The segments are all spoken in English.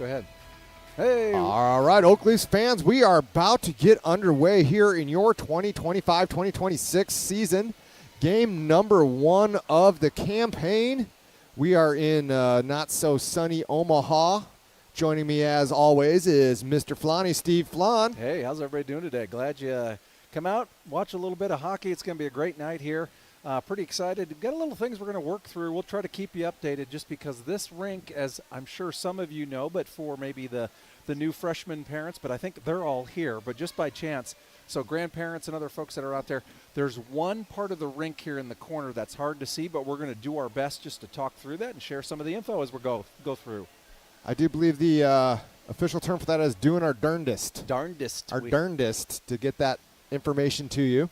Go ahead. Hey. All right, Oak Leafs fans, we are about to get underway here in your 2025-2026 season. Game number 1 of the campaign. We are in not-so-sunny Omaha. Joining me, as always, is Mr. Flonny, Steve Flon. Hey, how's everybody doing today? Glad you come out, watch a little bit of hockey. It's going to be a great night here. Pretty excited. We've got a little things we're going to work through. We'll try to keep you updated just because this rink, as I'm sure some of you know, but for maybe the new freshman parents, but I think they're all here, but just by chance. So grandparents and other folks that are out there, there's one part of the rink here in the corner that's hard to see, but we're going to do our best just to talk through that and share some of the info as we go through. I do believe the official term for that is doing our darndest. Darndest. Our darndest to get that information to you.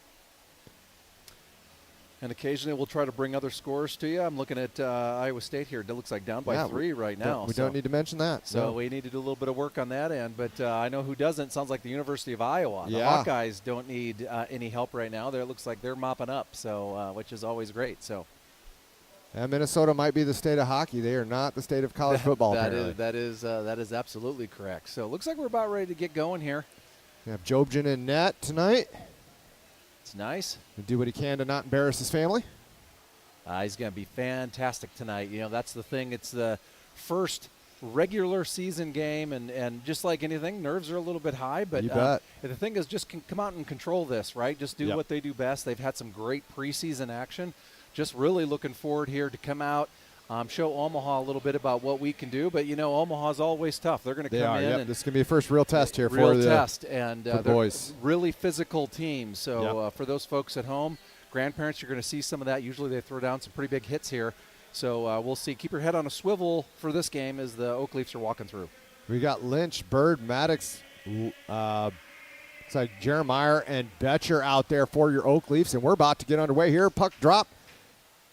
And occasionally we'll try to bring other scores to you. I'm looking at Iowa State here. It looks like down by 3 right now. We don't need to mention that. So we need to do a little bit of work on that end. But I know who doesn't. Sounds like the University of Iowa. Yeah. The Hawkeyes don't need any help right now. It looks like they're mopping up, so which is always great. So. And Minnesota might be the state of hockey. They are not the state of college football. That is absolutely correct. So it looks like we're about ready to get going here. We have Jobjan in net tonight. It's nice. He'll do what he can to not embarrass his family. He's going to be fantastic tonight. You know, that's the thing. It's the first regular season game, and just like anything, nerves are a little bit high. But you bet. The thing is, just come out and control this, right? Just do what they do best. They've had some great preseason action. Just really looking forward here to come out, show Omaha a little bit about what we can do. But, you know, Omaha's always tough. They're going to come in. Yep. This is going to be a first real test here for the test. And they're boys. Really physical team. So for those folks at home, grandparents, you're going to see some of that. Usually they throw down some pretty big hits here. So we'll see. Keep your head on a swivel for this game as the Oak Leafs are walking through. We got Lynch, Bird, Maddox, it's like Jeremiah and Betcher out there for your Oak Leafs. And we're about to get underway here. Puck drop.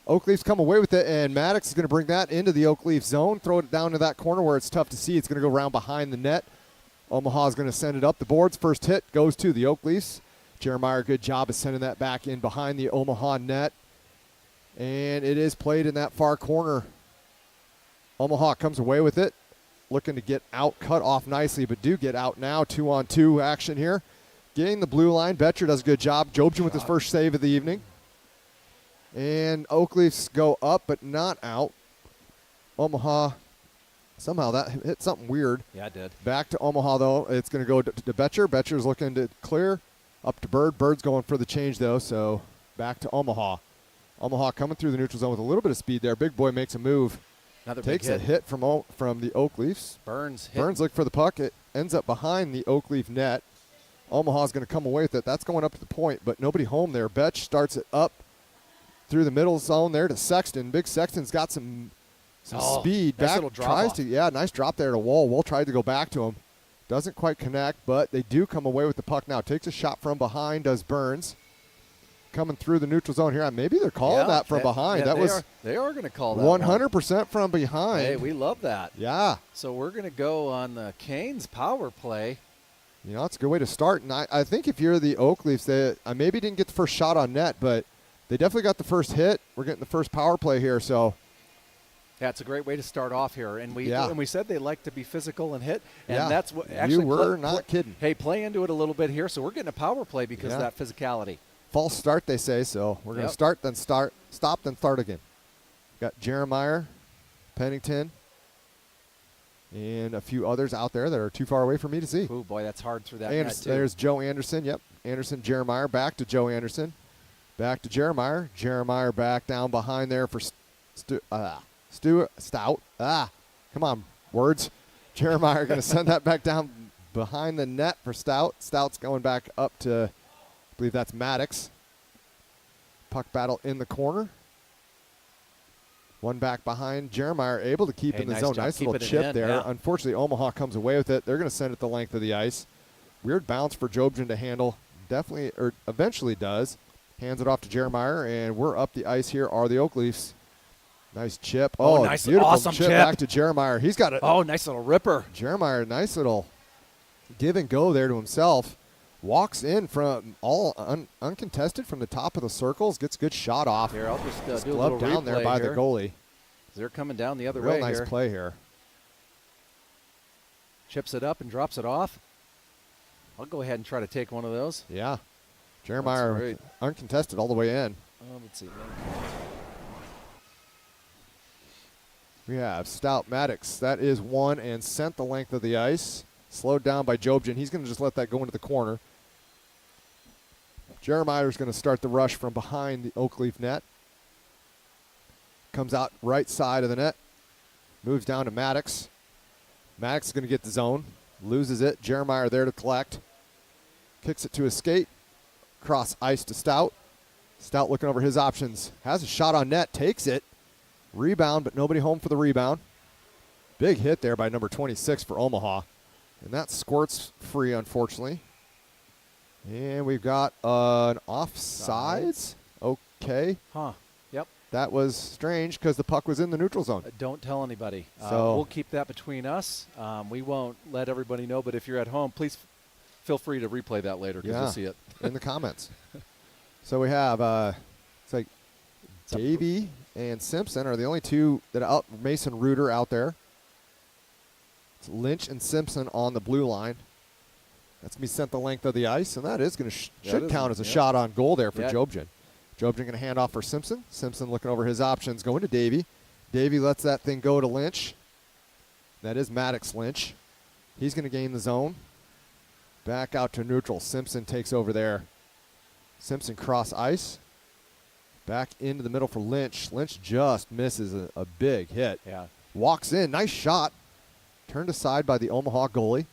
Oak Leafs come away with it, and Maddox is going to bring that into the Oak Leaf zone, throw it down to that corner where it's tough to see. It's going to go around behind the net. Omaha is going to send it up the boards. First hit goes to the Oak Leafs. Jeremiah, good job of sending that back in behind the Omaha net. And it is played in that far corner. Omaha comes away with it, looking to get out, cut off nicely, but do get out now. 2-on-2 action here. Getting the blue line. Betcher does a good job. Jobjan with his first save of the evening. And Oak Leafs go up, but not out. Omaha, somehow that hit something weird. Yeah, it did. Back to Omaha, though. It's going to go to Betcher. Betcher's looking to clear. Up to Bird. Bird's going for the change, though, so back to Omaha. Omaha coming through the neutral zone with a little bit of speed there. Big boy makes a move. Another Takes big a hit from the Oak Leafs. Burns looking for the puck. It ends up behind the Oak Leaf net. Omaha's going to come away with it. That's going up to the point, but nobody home there. Betch starts it up through the middle zone there to Sexton. Big Sexton's got some speed. Nice Back little drop tries off. to nice drop there to Wall. Wall tried to go back to him. Doesn't quite connect, but they do come away with the puck now. Takes a shot from behind, does Burns. Coming through the neutral zone here. Maybe they're calling that from behind. They are going to call that 100% from behind. Hey, we love that. Yeah. So we're going to go on the Canes power play. You know, it's a good way to start. And I think if you're the Oak Leafs, they maybe didn't get the first shot on net, but they definitely got the first hit. We're getting the first power play here, so. Yeah, it's a great way to start off here. And we said they like to be physical and hit. And that's what actually. You were not kidding. Hey, play into it a little bit here. So we're getting a power play because of that physicality. False start, they say, so we're going to start, then stop, then start again. Got Jeremiah, Pennington, and a few others out there that are too far away for me to see. Oh, boy, that's hard through that net, too. There's Joe Anderson. Yep, Anderson, Jeremiah, back to Joe Anderson. Back to Jeremiah. Jeremiah back down behind there for Stout. Come on, words. Jeremiah going to send that back down behind the net for Stout. Stout's going back up to, I believe that's Maddox. Puck battle in the corner. One back behind. Jeremiah able to keep in the zone. Nice little chip there. Yeah. Unfortunately, Omaha comes away with it. They're going to send it the length of the ice. Weird bounce for Jobjan to handle. Definitely, or eventually does. Hands it off to Jeremiah, and we're up the ice here are the Oak Leafs. Nice chip. Oh, nice, beautiful awesome chip. Back to Jeremiah. He's got it. Oh, nice little ripper. Jeremiah, nice little give and go there to himself. Walks in from all uncontested from the top of the circles. Gets a good shot off. Here, I'll just do a little down there by here. the goalie. They're coming down the other Real way nice here. play here. Chips it up and drops it off. I'll go ahead and try to take one of those. Yeah. Jeremiah uncontested all the way in. Let's see. We have Stout Maddox. That is one and sent the length of the ice. Slowed down by Jobjan. He's going to just let that go into the corner. Jeremiah is going to start the rush from behind the Oakleaf net. Comes out right side of the net. Moves down to Maddox. Maddox is going to get the zone. Loses it. Jeremiah there to collect. Kicks it to his skate. Cross ice to Stout. Stout looking over his options. Has a shot on net. Takes it. Rebound, but nobody home for the rebound. Big hit there by number 26 for Omaha. And that squirts free, unfortunately. And we've got an offsides. Okay. Huh. Yep. That was strange because the puck was in the neutral zone. Don't tell anybody. So we'll keep that between us. We won't let everybody know, but if you're at home, please feel free to replay that later because you'll see it. In the comments. So we have, it's like Davey and Simpson are the only two that are out. Mason Reuter out there. It's Lynch and Simpson on the blue line. That's going to be sent the length of the ice, and that is going to should count as a shot on goal there for Jobjan. Jobjan going to hand off for Simpson. Simpson looking over his options, going to Davey. Davey lets that thing go to Lynch. That is Maddox Lynch. He's going to gain the zone. Back out to neutral. Simpson takes over there. Simpson cross ice. Back into the middle for Lynch. Lynch just misses a big hit. Yeah. Walks in. Nice shot. Turned aside by the Omaha goalie.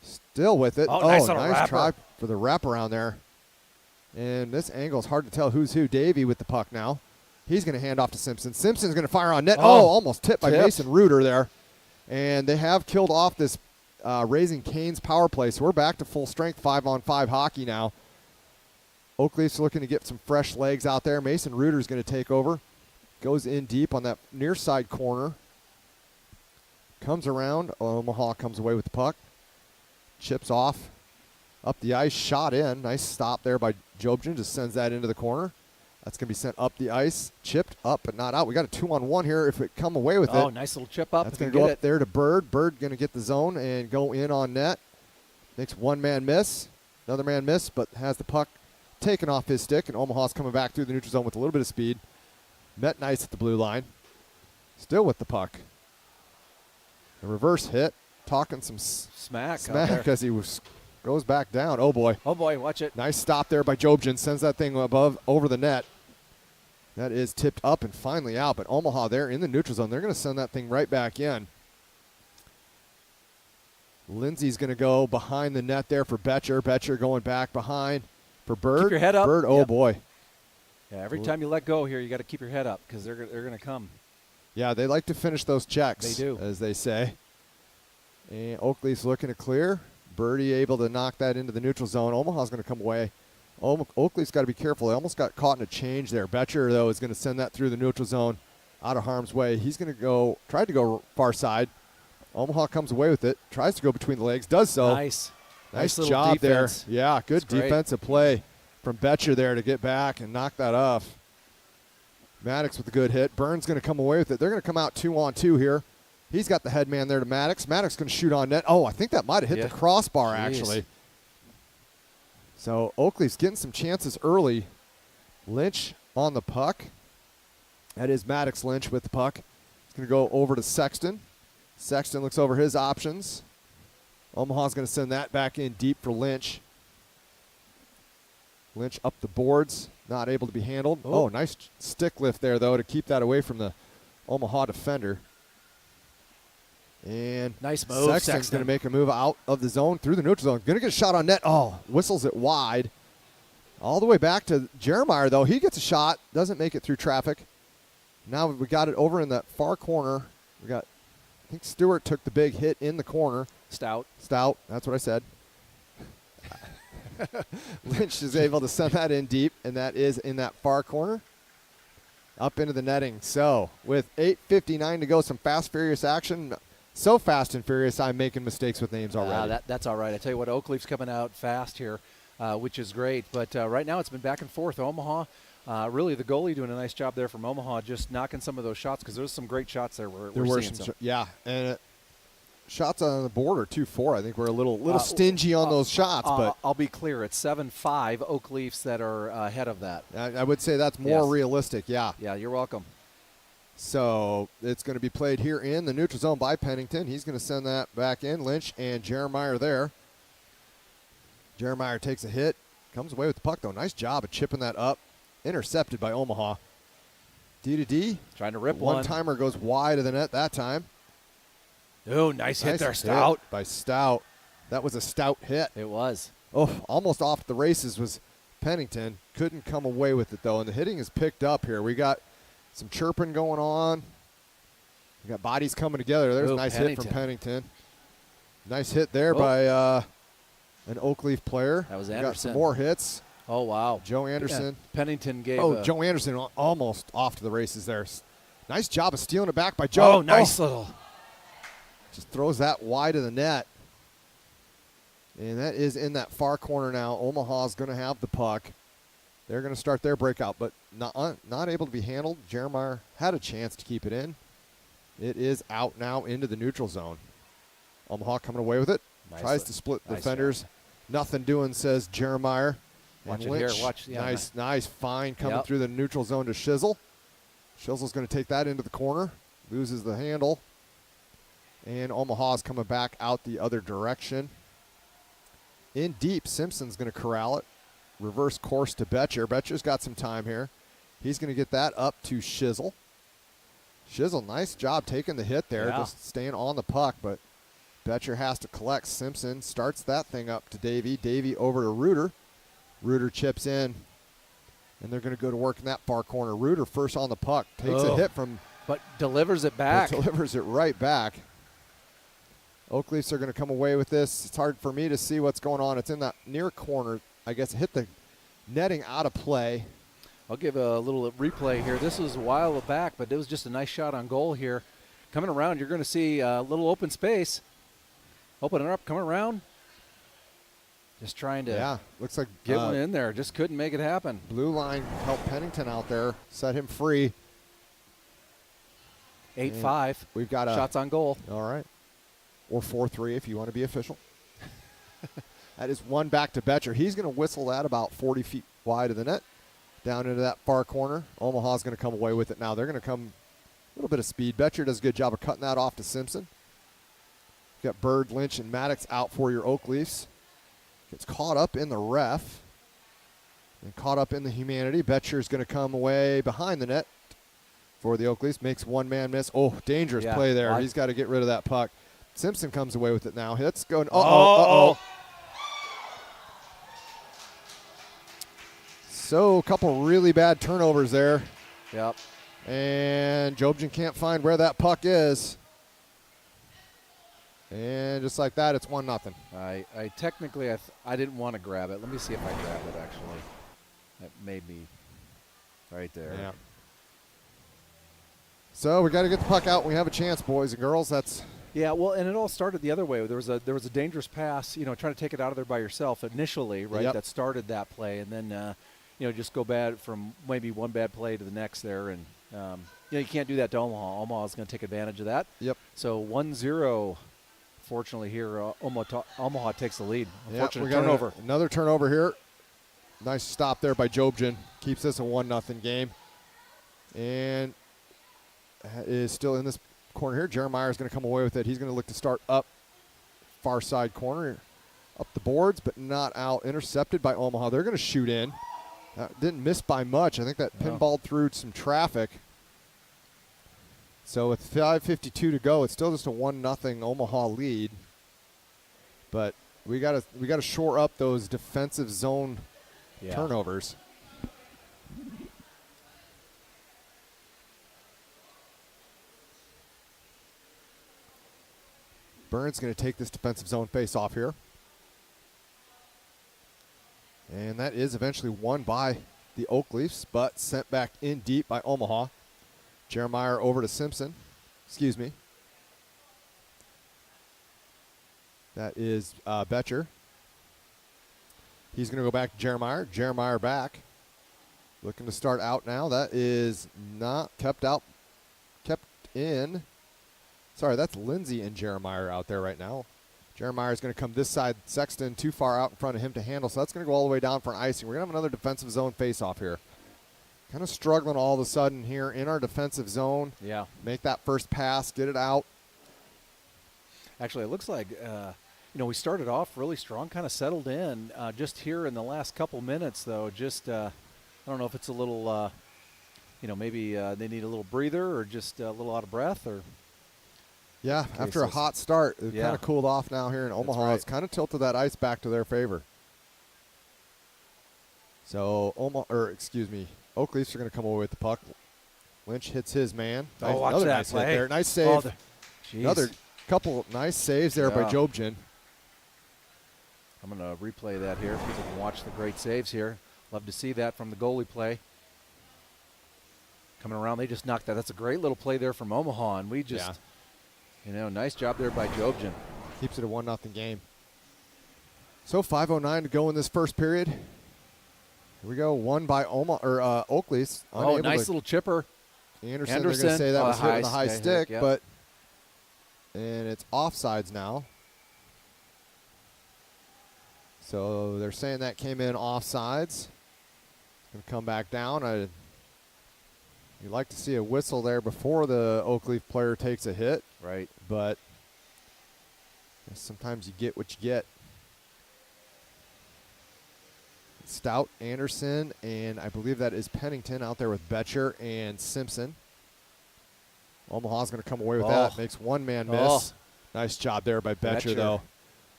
Still with it. Nice try for the wraparound there. And this angle is hard to tell who's who. Davey with the puck now. He's going to hand off to Simpson. Simpson's going to fire on net. Almost tipped by Mason Reuter there. And they have killed off this Raising Cane's power play. So we're back to full strength 5-on-5 hockey now. Oakleaf's looking to get some fresh legs out there. Mason Reuter's going to take over. Goes in deep on that near side corner. Comes around. Omaha comes away with the puck. Chips off. Up the ice. Shot in. Nice stop there by Jobjan. Just sends that into the corner. That's going to be sent up the ice. Chipped up but not out. We got a 2-on-1 here if it come away with it. Oh, nice little chip up. That's going to go up there to Bird. Bird going to get the zone and go in on net. Makes one man miss. Another man miss, but has the puck taken off his stick, and Omaha's coming back through the neutral zone with a little bit of speed. Met nice at the blue line. Still with the puck. A reverse hit. Talking some smack as he goes back down. Oh, boy. Oh, boy. Watch it. Nice stop there by Jobjan. Sends that thing over the net. That is tipped up and finally out, but Omaha there in the neutral zone. They're going to send that thing right back in. Lindsay's going to go behind the net there for Betcher. Betcher going back behind for Bird. Keep your head up. Bird, oh boy. Yeah, every time you let go here, you got to keep your head up because they're going to come. Yeah, they like to finish those checks. They do. As they say. And Oakleaf's looking to clear. Birdie able to knock that into the neutral zone. Omaha's going to come away. Oakleaf's got to be careful. They almost got caught in a change there. Betcher, though, is going to send that through the neutral zone out of harm's way. He's going to try to go far side. Omaha comes away with it. Tries to go between the legs. Does so. Nice Job defense. there. Yeah, good defensive play from Betcher there to get back and knock that off. Maddox with a good hit. Burns going to come away with it. They're going to come out 2-on-2 here. He's got the head man there to Maddox. Maddox going to shoot on net. Oh, I think that might have hit the crossbar, actually. So Oakleaf's getting some chances early. Lynch on the puck. That is Maddox Lynch with the puck. He's going to go over to Sexton. Sexton looks over his options. Omaha's going to send that back in deep for Lynch. Lynch up the boards. Not able to be handled. Oh, nice stick lift there, though, to keep that away from the Omaha defender. And nice move. Sexton's going to make a move out of the zone through the neutral zone. Going to get a shot on net. Oh, whistles it wide. All the way back to Jeremiah, though. He gets a shot. Doesn't make it through traffic. Now we got it over in that far corner. I think Stewart took the big hit in the corner. Stout. That's what I said. Lynch is able to send that in deep, and that is in that far corner. Up into the netting. So with 8:59 to go, some fast, furious action. So fast and furious, I'm making mistakes with names already. That's all right. I tell you what, Oakleaf's coming out fast here, which is great. But right now it's been back and forth. Omaha, really the goalie doing a nice job there from Omaha, just knocking some of those shots because there's some great shots there. We're seeing some. Yeah, and shots on the board are 2-4. I think we're a little stingy on those shots, but I'll be clear. It's 7-5 Oak Leafs that are ahead of that. I would say that's more realistic. Yeah. Yeah, you're welcome. So it's going to be played here in the neutral zone by Pennington. He's going to send that back in. Lynch and Jeremiah there. Jeremiah takes a hit, comes away with the puck though. Nice job of chipping that up. Intercepted by Omaha. D to D. Trying to rip one. One-timer goes wide of the net that time. Oh, nice hit there, Stout. By Stout. That was a Stout hit. It was. Oh, almost off the races was Pennington. Couldn't come away with it, though. And the hitting is picked up here. We got some chirping going on. We got bodies coming together. There's a nice hit from Pennington. Nice hit there by an Oak Leaf player. That was we Anderson. Got some more hits. Oh, wow. Joe Anderson. Yeah. Pennington gave Joe Anderson almost off to the races there. Nice job of stealing it back by Joe. Oh, nice little. Just throws that wide of the net. And that is in that far corner now. Omaha's going to have the puck. They're going to start their breakout, but not able to be handled. Jeremiah had a chance to keep it in. It is out now into the neutral zone. Omaha coming away with it. Tries to split the defenders. Job. Nothing doing, says Jeremiah. Watch and it Lynch, here. Watch. Yeah, nice find coming through the neutral zone to Shizzle. Shizzle's going to take that into the corner. Loses the handle. And Omaha's coming back out the other direction. In deep, Simpson's going to corral it. Reverse course to Betcher. Betcher's got some time here. He's going to get that up to Shizzle. Shizzle, nice job taking the hit there, just staying on the puck, but Betcher has to collect. Simpson starts that thing up to Davey. Davey over to Reuter. Reuter chips in, and they're going to go to work in that far corner. Reuter first on the puck. Takes a hit from... But delivers it back. Delivers it right back. Oak Leafs are going to come away with this. It's hard for me to see what's going on. It's in that near corner. I guess it hit the netting out of play. I'll give a little replay here. This was a while back, but it was just a nice shot on goal here. Coming around, you're going to see a little open space. Opening up, coming around. Just trying to looks like get one in there. Just couldn't make it happen. Blue line helped Pennington out there. Set him free. 8-5. We've got shots on goal. All right. Or 4-3 if you want to be official. That is one back to Betcher. He's going to whistle that about 40 feet wide of the net. Down into that far corner. Omaha's going to come away with it now. They're going to come a little bit of speed. Betcher does a good job of cutting that off to Simpson. You've got Bird, Lynch, and Maddox out for your Oak Leafs. Gets caught up in the ref. And caught up in the humanity. Betcher's going to come away behind the net for the Oak Leafs. Makes one man miss. Oh, dangerous play there. He's got to get rid of that puck. Simpson comes away with it now. Hits going. So a couple really bad turnovers there. Yep. And Jobjan can't find where that puck is. And just like that, it's 1-0. I technically, I didn't want to grab it. Let me see if I grab it, actually. That made me right there. Yeah. So we got to get the puck out when we have a chance, boys and girls. That's... Yeah, well, and it all started the other way. There was a dangerous pass, trying to take it out of there by yourself initially, right? Yep. That started that play, and then just go bad from maybe one bad play to the next there, and you can't do that to Omaha. Omaha's going to take advantage of that. Yep. So 1-0. Fortunately, here Omaha takes the lead. Unfortunate turnover. Another turnover here. Nice stop there by Jobjan. Keeps this a 1-0 game, and is still in this corner here. Jeremiah is going to come away with it. He's going to look to start up far side corner, up the boards, but not out. Intercepted by Omaha. They're going to shoot in. Didn't miss by much. I think that pinballed through some traffic. So with 5:52 to go, it's still just a 1-0 Omaha lead. But we gotta shore up those defensive zone turnovers. Burns going to take this defensive zone face off here. And that is eventually won by the Oak Leafs, but sent back in deep by Omaha. Jeremiah over to Simpson. Excuse me. That is Betcher. He's going to go back to Jeremiah. Jeremiah back. Looking to start out now. That is not kept out. Kept in. Sorry, that's Lindsay and Jeremiah out there right now. Jeremiah is going to come this side. Sexton too far out in front of him to handle, so that's going to go all the way down for an icing. We're going to have another defensive zone face-off here. Kind of struggling all of a sudden here in our defensive zone. Yeah. Make that first pass, get it out. Actually, it looks like, we started off really strong, kind of settled in. Just here in the last couple minutes, though, just I don't know if it's a little, maybe they need a little breather or just a little out of breath or. Yeah, after a hot start, it Yeah. kind of cooled off now here in Omaha. right. It's kind of tilted that ice back to their favor. So, Oak Leafs are going to come away with the puck. Lynch hits his man. Oh, watch another that nice play. hit there. Nice save. Oh, Another couple nice saves there by Yeah. Jobjin. I'm going to replay that here. People can watch the great saves here. Love to see that from the goalie play. Coming around, they just knocked that. That's a great little play there from Omaha, and we just, nice job there by Jobjin. Keeps it a 1-0 game. So 5:09 to go in this first period. Here we go. Won by Oak Leafs. Oh, nice little chipper. Anderson, they're going to say that was hit with a high stick, yep. but and it's offsides now. So they're saying that came in offsides. It's going to come back down. You'd like to see a whistle there before the Oak Leaf player takes a hit. Right. But sometimes you get what you get. Stout, Anderson, and I believe that is Pennington out there with Betcher and Simpson. Omaha's going to come away with that. Makes one man miss. Nice job there by Betcher, though.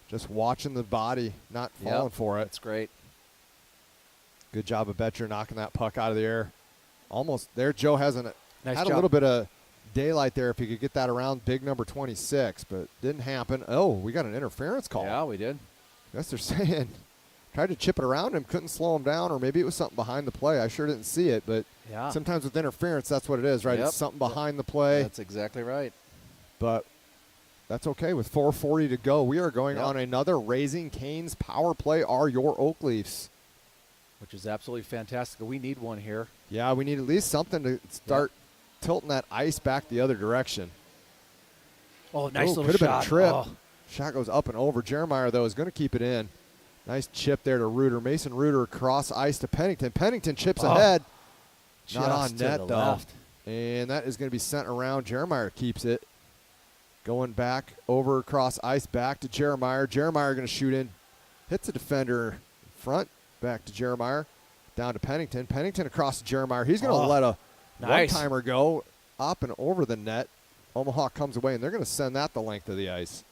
Just watching the body, not falling for it. That's great. Good job of Betcher knocking that puck out of the air. Almost there. Joe hasn't Nice had job. a little bit of daylight there if he could get that around big number 26, but didn't happen. Oh, we got an interference call. Yeah, we did. I guess they're saying tried to chip it around him, couldn't slow him down, or maybe it was something behind the play. I sure didn't see it, but sometimes with interference, that's what it is, right? Yep. It's something behind the play. That's exactly right. But that's okay. With 4:40 to go, we are going on another Raising Cane's power play. Are your Oak Leafs? Which is absolutely fantastic. We need one here. Yeah, we need at least something to start tilting that ice back the other direction. Oh, nice little could have shot. been a trip. Oh. Shot goes up and over. Jeremiah, though, is going to keep it in. Nice chip there to Reuter. Mason Reuter across ice to Pennington. Pennington chips ahead. Not on Just to net, the though. left. And that is going to be sent around. Jeremiah keeps it. Going back over across ice back to Jeremiah. Jeremiah going to shoot in. Hits a defender in front. Back to Jeremiah. Down to Pennington. Pennington across to Jeremiah. He's going to let a one-timer go up and over the net. Omaha comes away, and they're going to send that the length of the ice.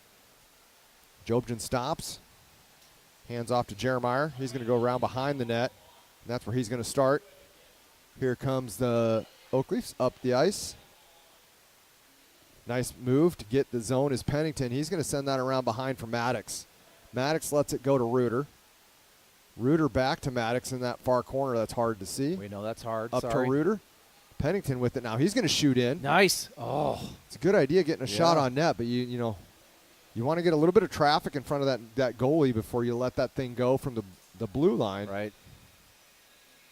Jobjin stops. Hands off to Jeremiah. He's going to go around behind the net, and that's where he's going to start. Here comes the Oak Leafs up the ice. Nice move to get the zone is Pennington. He's going to send that around behind for Maddox. Maddox lets it go to Reuter. Reuter back to Maddox in that far corner. That's hard to see. We know that's hard. Up to Reuter. Pennington with it now. He's going to shoot in. Nice. Oh. It's a good idea getting a shot on net, but you want to get a little bit of traffic in front of that goalie before you let that thing go from the blue line. Right.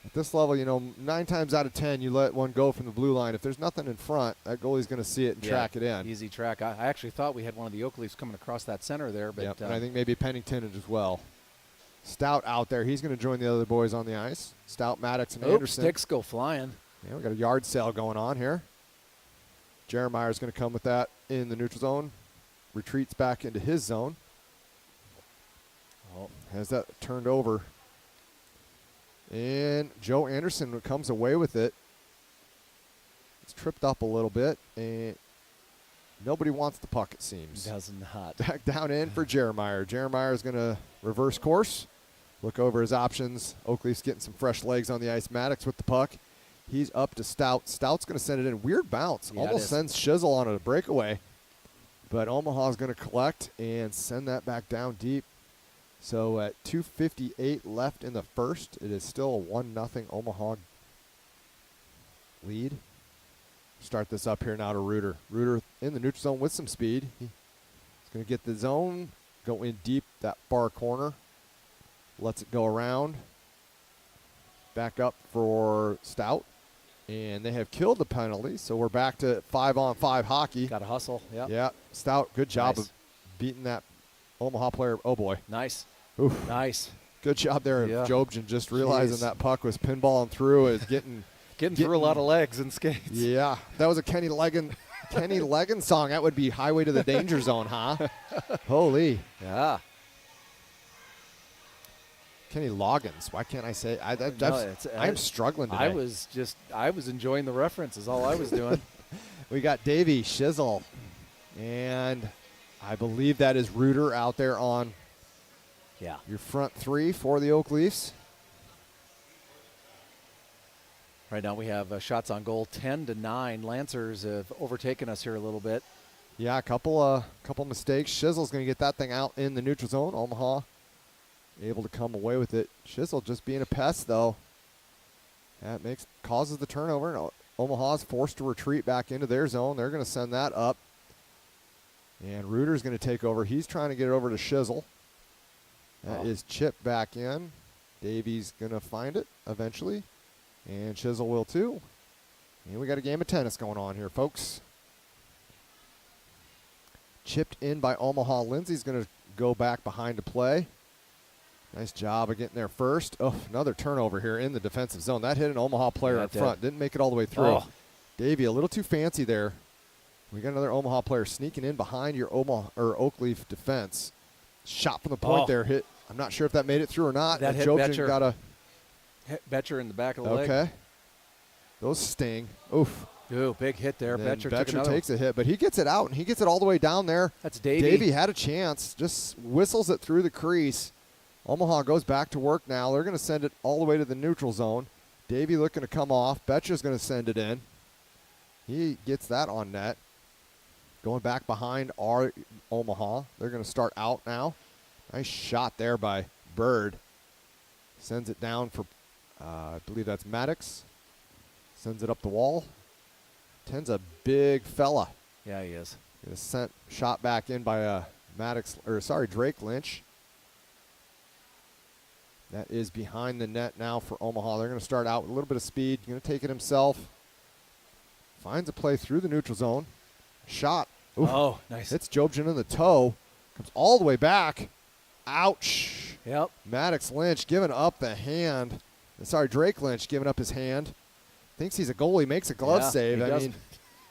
At this level, 9 times out of 10, you let one go from the blue line. If there's nothing in front, that goalie's going to see it and track it in. Easy track. I actually thought we had one of the Oak Leafs coming across that center there. But and I think maybe Pennington as well. Stout out there. He's going to join the other boys on the ice. Stout, Maddox, and Anderson. Sticks go flying. Yeah, we got a yard sale going on here. Jeremiah's going to come with that in the neutral zone. Retreats back into his zone. Oh. Has that turned over. And Joe Anderson comes away with it. It's tripped up a little bit, and nobody wants the puck, it seems. Does not. Back down in for Jeremiah. Jeremiah is going to reverse course. Look over his options. Oak Leafs getting some fresh legs on the ice. Maddox with the puck. He's up to Stout. Stout's going to send it in. Weird bounce. Yeah, almost sends Shizzle on a breakaway. But Omaha's going to collect and send that back down deep. So at 2:58 left in the first, it is still a 1-0 Omaha lead. Start this up here now to Reuter. Reuter in the neutral zone with some speed. He's going to get the zone, go in deep that far corner. Lets it go around. Back up for Stout. And they have killed the penalty, so we're back to 5-on-5 hockey. Got to hustle. Yep. Yeah, Stout, good job Nice. of beating that Omaha player. Oh, boy. Nice. Oof. Nice. Good job there Yeah. of Jobjan just realizing Jeez. that puck was pinballing through. Is getting Through a lot of legs and skates. Yeah, that was a Kenny Leggins song. That would be Highway to the Danger Zone, huh? Holy. Yeah. Kenny Loggins. Why can't I say? No, I'm struggling today. I was enjoying the reference is all I was doing. We got Davey Shizzle, and I believe that is Reuter out there on Yeah. your front three for the Oak Leafs. Right now we have shots on goal 10-9. Lancers have overtaken us here a little bit. Yeah, a couple mistakes. Shizzle's going to get that thing out in the neutral zone. Omaha able to come away with it. Shizzle just being a pest, though. That causes the turnover. And Omaha's forced to retreat back into their zone. They're going to send that up. And Reuter's going to take over. He's trying to get it over to Shizzle. That is chipped back in. Davey's going to find it eventually. And Shizzle will too. And we got a game of tennis going on here, folks. Chipped in by Omaha. Lindsay's going to go back behind to play. Nice job of getting there first. Oh, another turnover here in the defensive zone. That hit an Omaha player in front. Didn't make it all the way through. Oh. Davey, a little too fancy there. We got another Omaha player sneaking in behind your Oak Leaf defense. Shot from the point there. Hit. I'm not sure if that made it through or not. That hit Jobjan got a hit Betcher in the back of the leg. Okay. Those sting. Oof. Ooh, big hit there. And then Betcher takes a hit, but he gets it out, and he gets it all the way down there. That's Davey. Davey had a chance, just whistles it through the crease. Omaha goes back to work now. They're going to send it all the way to the neutral zone. Davey looking to come off. Betcher's going to send it in. He gets that on net. Going back behind our Omaha. They're going to start out now. Nice shot there by Bird. Sends it down for, I believe that's Maddox. Sends it up the wall. Ten's a big fella. Yeah, he is. Gonna sent shot back in by Drake Lynch. That is behind the net now for Omaha. They're going to start out with a little bit of speed. Going to take it himself. Finds a play through the neutral zone. Shot. Oof. Oh, nice. Hits Jobjan in the toe. Comes all the way back. Ouch. Yep. Maddox Lynch giving up the hand. Drake Lynch giving up his hand. Thinks he's a goalie. Makes a glove save. I mean,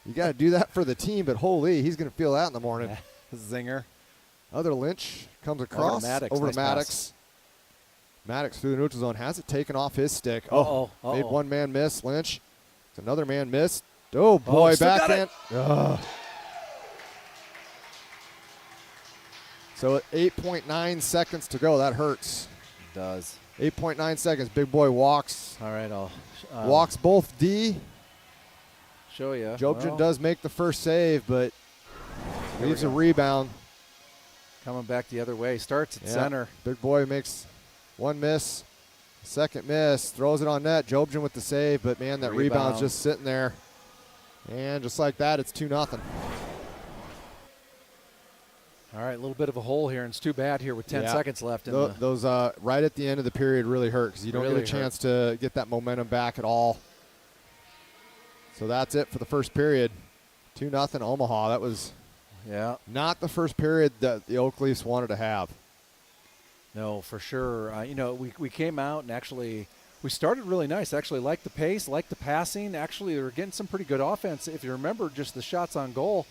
you got to do that for the team, but holy, he's going to feel that in the morning. Zinger. Other Lynch comes across. Over to Maddox. Maddox through the neutral zone. Has it taken off his stick. Made one man miss. Lynch. It's another man miss. Oh, boy. Backhand. So 8.9 seconds to go. That hurts. It does. 8.9 seconds. Big boy walks. All right, I'll walks both D. Show you. Jobjan does make the first save, but leaves a rebound. Coming back the other way. Starts at center. Big boy makes one miss. Second miss. Throws it on net. Jobjan with the save, but, man, that rebound's just sitting there. And just like that, it's 2-0. All right, a little bit of a hole here, and it's too bad here with 10 seconds left. Those right at the end of the period really hurt because you don't get a chance to get that momentum back at all. So that's it for the first period. 2-0 Omaha. That was not the first period that the Oak Leafs wanted to have. No, for sure. We came out and actually we started really nice. Actually liked the pace, liked the passing. Actually, they were getting some pretty good offense. If you remember just the shots on goal,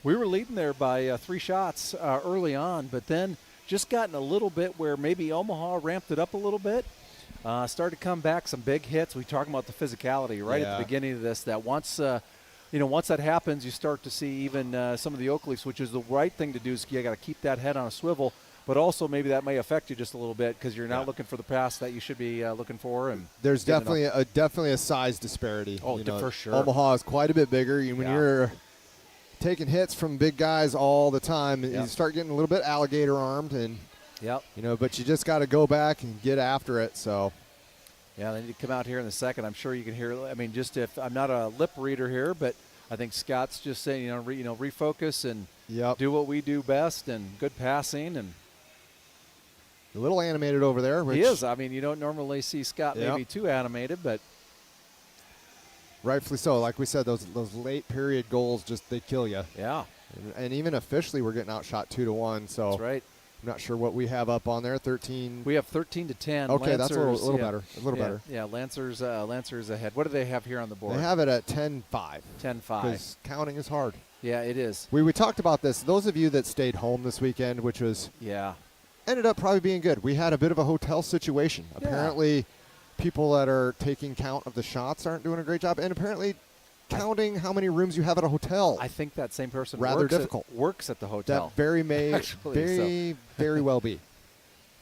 we were leading there by 3 shots early on, but then just gotten a little bit where maybe Omaha ramped it up a little bit. Started to come back, some big hits. We talking about the physicality right at the beginning of this. That once that happens, you start to see even some of the Oak Leafs, which is the right thing to do. Is you got to keep that head on a swivel, but also maybe that may affect you just a little bit because you're not looking for the pass that you should be looking for. And there's definitely a size disparity. Oh, for sure. Omaha is quite a bit bigger. When you're taking hits from big guys all the time, you start getting a little bit alligator armed, and but you just got to go back and get after it. So they need to come out here in the second. I'm sure you can hear. I mean, just if I'm not a lip reader here, but I think Scott's just saying, refocus and do what we do best, and good passing, and a little animated over there. He is. I mean, you don't normally see Scott maybe too animated, but Rightfully so. Like we said, those late period goals they kill you. Yeah. And even officially, we're getting outshot 2-1. So That's right. I'm not sure what we have up on there. 13. We have 13-10. Okay, Lancers, that's a little better. A little yeah, better. Yeah, Lancers ahead. What do they have here on the board? They have it at 10-5. 10-5. Because counting is hard. Yeah, it is. We talked about this. Those of you that stayed home this weekend, which was ended up probably being good. We had a bit of a hotel situation. Yeah. Apparently, people that are taking count of the shots aren't doing a great job, and apparently counting how many rooms you have at a hotel. I think that same person works at the hotel. That very may Actually, very well be.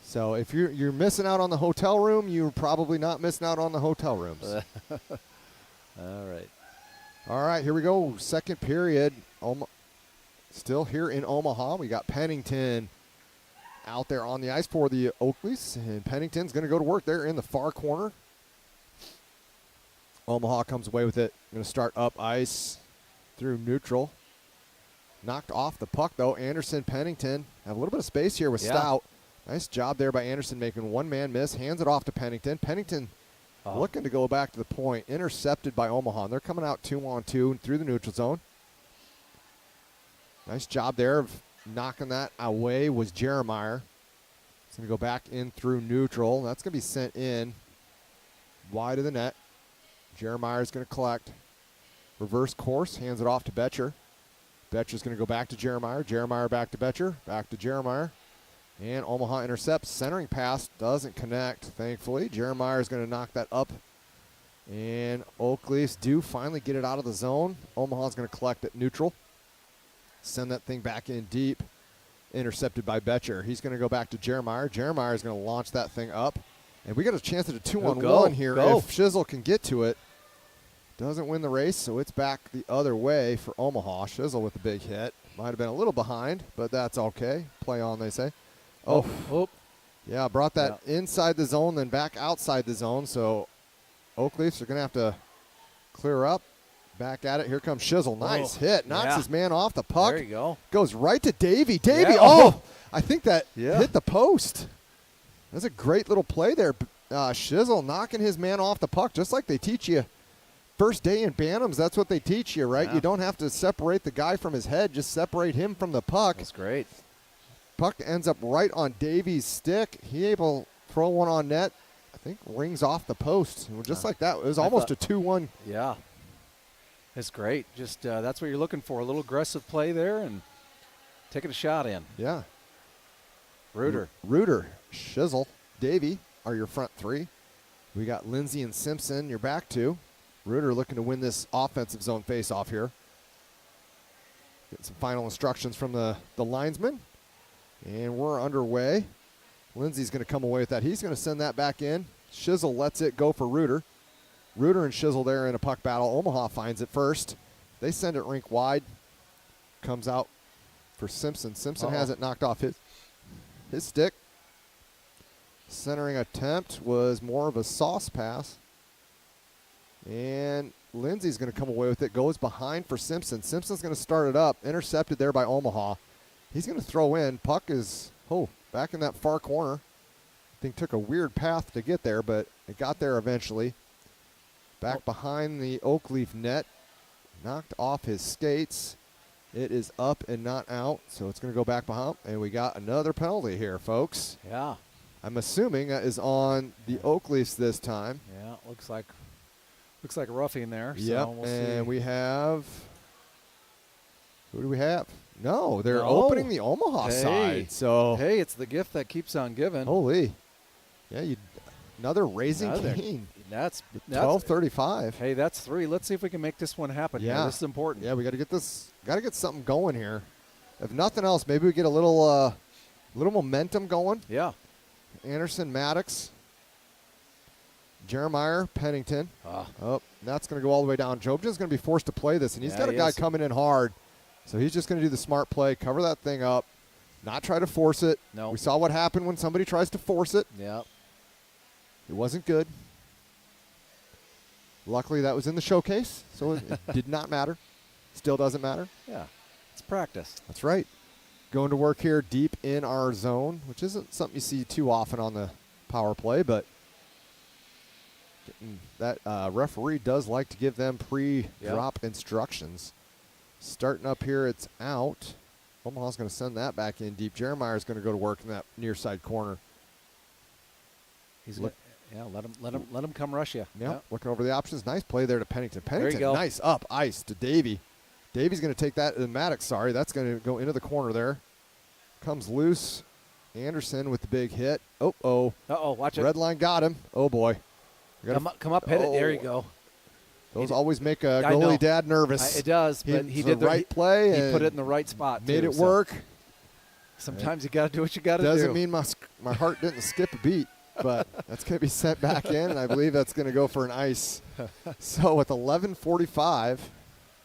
So if you're missing out on the hotel room, you're probably not missing out on the hotel rooms. All right, here we go. Second period. Still here in Omaha. We got Pennington out there on the ice for the Oakleys, and Pennington's going to go to work there in the far corner. Omaha comes away with it. Going to start up ice through neutral. Knocked off the puck, though. Anderson, Pennington have a little bit of space here with Stout. Nice job there by Anderson making one-man miss. Hands it off to Pennington. Pennington looking to go back to the point. Intercepted by Omaha. And they're coming out 2-on-2 through the neutral zone. Nice job there of knocking that away was Jeremiah. It's going to go back in through neutral. That's going to be sent in wide of the net. Jeremiah is going to collect. Reverse course. Hands it off to Betcher. Betcher's going to go back to Jeremiah. Jeremiah back to Betcher. Back to Jeremiah. And Omaha intercepts. Centering pass doesn't connect, thankfully. Jeremiah is going to knock that up. And Oakleys do finally get it out of the zone. Omaha's going to collect it neutral. Send that thing back in deep. Intercepted by Betcher. He's going to go back to Jeremiah. Jeremiah is going to launch that thing up. And we got a chance at a 2-on-1 here. If Shizzle can get to it. Doesn't win the race, so it's back the other way for Omaha. Shizzle with a big hit. Might have been a little behind, but that's okay. Play on, they say. Oh. Yeah, brought that inside the zone, then back outside the zone. So Oakleafs are going to have to clear up. Back at it. Here comes Shizzle. Nice hit. Knocks his man off the puck. There you go. Goes right to Davey. Davey, I think that hit the post. That's a great little play there. Shizzle knocking his man off the puck, just like they teach you. First day in Bantams, that's what they teach you, right? You don't have to separate the guy from his head. Just separate him from the puck. That's great. Puck ends up right on Davey's stick. He able to throw one on net. I think rings off the post. And just like that, it was almost a 2-1. Yeah. It's great. Just that's what you're looking for. A little aggressive play there and taking a shot in. Yeah. Reuter, Shizzle, Davey are your front three. We got Lindsay and Simpson, your back two. Reuter looking to win this offensive zone face-off here. Get some final instructions from the linesman. And we're underway. Lindsay's going to come away with that. He's going to send that back in. Shizzle lets it go for Reuter. Reuter and Shizzle there in a puck battle. Omaha finds it first. They send it rink wide. Comes out for Simpson. Simpson has it knocked off his stick. Centering attempt was more of a sauce pass. And Lindsay's going to come away with it. Goes behind for Simpson. Simpson's going to start it up. Intercepted there by Omaha. He's going to throw in. Puck is back in that far corner. I think took a weird path to get there, but it got there eventually. Back behind the Oakleaf net. Knocked off his skates. It is up and not out, so it's going to go back behind. And we got another penalty here, folks. Yeah. I'm assuming that is on the Oakleafs this time. Yeah, looks like a roughing there. Yep, So we'll and see. we have – who do we have? No, they're opening the Omaha side. So hey, it's the gift that keeps on giving. Holy. Yeah, another raising Cane. That's 12:35. Hey, that's 3. Let's see if we can make this one happen. Yeah. Here. This is important. Yeah, we got to get this. Got to get something going here. If nothing else, maybe we get a little momentum going. Yeah. Anderson, Maddox, Jeremiah, Pennington. That's going to go all the way down. Jobja's going to be forced to play this, and he's got a guy coming in hard. So he's just going to do the smart play, cover that thing up, not try to force it. No. We saw what happened when somebody tries to force it. Yeah. It wasn't good. Luckily, that was in the showcase, so it did not matter. Still doesn't matter. Yeah. It's practice. That's right. Going to work here deep in our zone, which isn't something you see too often on the power play, but And that referee does like to give them pre-drop instructions. Starting up here, it's out. Omaha's going to send that back in deep. Jeremiah's going to go to work in that near side corner. He's let him come rush you. Yep. Looking over the options. Nice play there to Pennington. Pennington, go. nice up ice to Davey. Davey's going to take that to Maddox. Sorry, that's going to go into the corner there. Comes loose. Anderson with the big hit. Uh-oh. Watch it. Red line got him. Oh, boy. Come up, hit it. There you go. Those always make a goalie dad nervous. It does, but he did the right play. He put it in the right spot. Made it work. Sometimes you got to do what you got to do. Doesn't mean my heart didn't skip a beat, but that's going to be sent back in, and I believe that's going to go for an ice. So with 11:45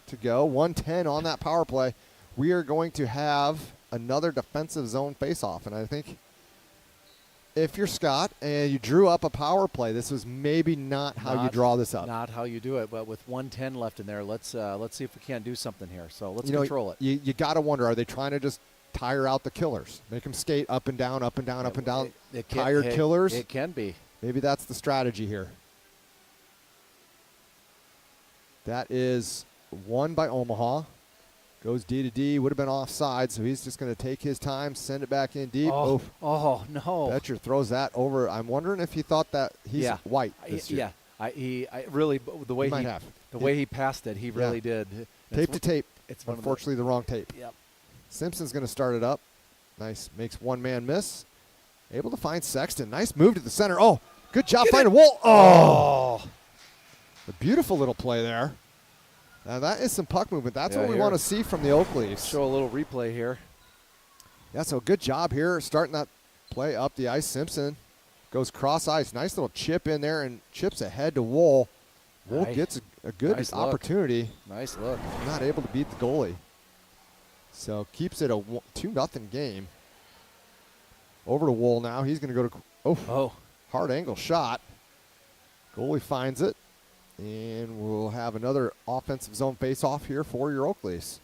to go, 1:10 on that power play, we are going to have another defensive zone faceoff, and I think if you're Scott and you drew up a power play, this was maybe not how you draw this up. Not how you do it, but with 1:10 left in there, let's see if we can't do something here. So let's control it. You got to wonder, are they trying to just tire out the killers, make them skate up and down, up and down, up and down? Tired killers. It can be. Maybe that's the strategy here. That is won by Omaha. Goes D to D. Would have been offside, so he's just going to take his time, send it back in deep. Oh no! Betcher throws that over. I'm wondering if he thought that he's white this year. Yeah, I really the way he passed it, he really did. Tape to tape. It's unfortunately the wrong tape. Yep. Simpson's going to start it up. Nice, makes one man miss. Able to find Sexton. Nice move to the center. Oh, good job finding Wool. Oh, a beautiful little play there. Now that is some puck movement. That's what we want to see from the Oak Leafs. Show a little replay here. Yeah, so good job here starting that play up the ice. Simpson goes cross ice. Nice little chip in there and chips ahead to Wool. Wool gets a good opportunity. Nice look. Not able to beat the goalie. So keeps it a 2-0 game. Over to Wool now. He's going to go to hard angle shot. Goalie finds it. And we'll have another offensive zone face-off here for your Oak Leafs.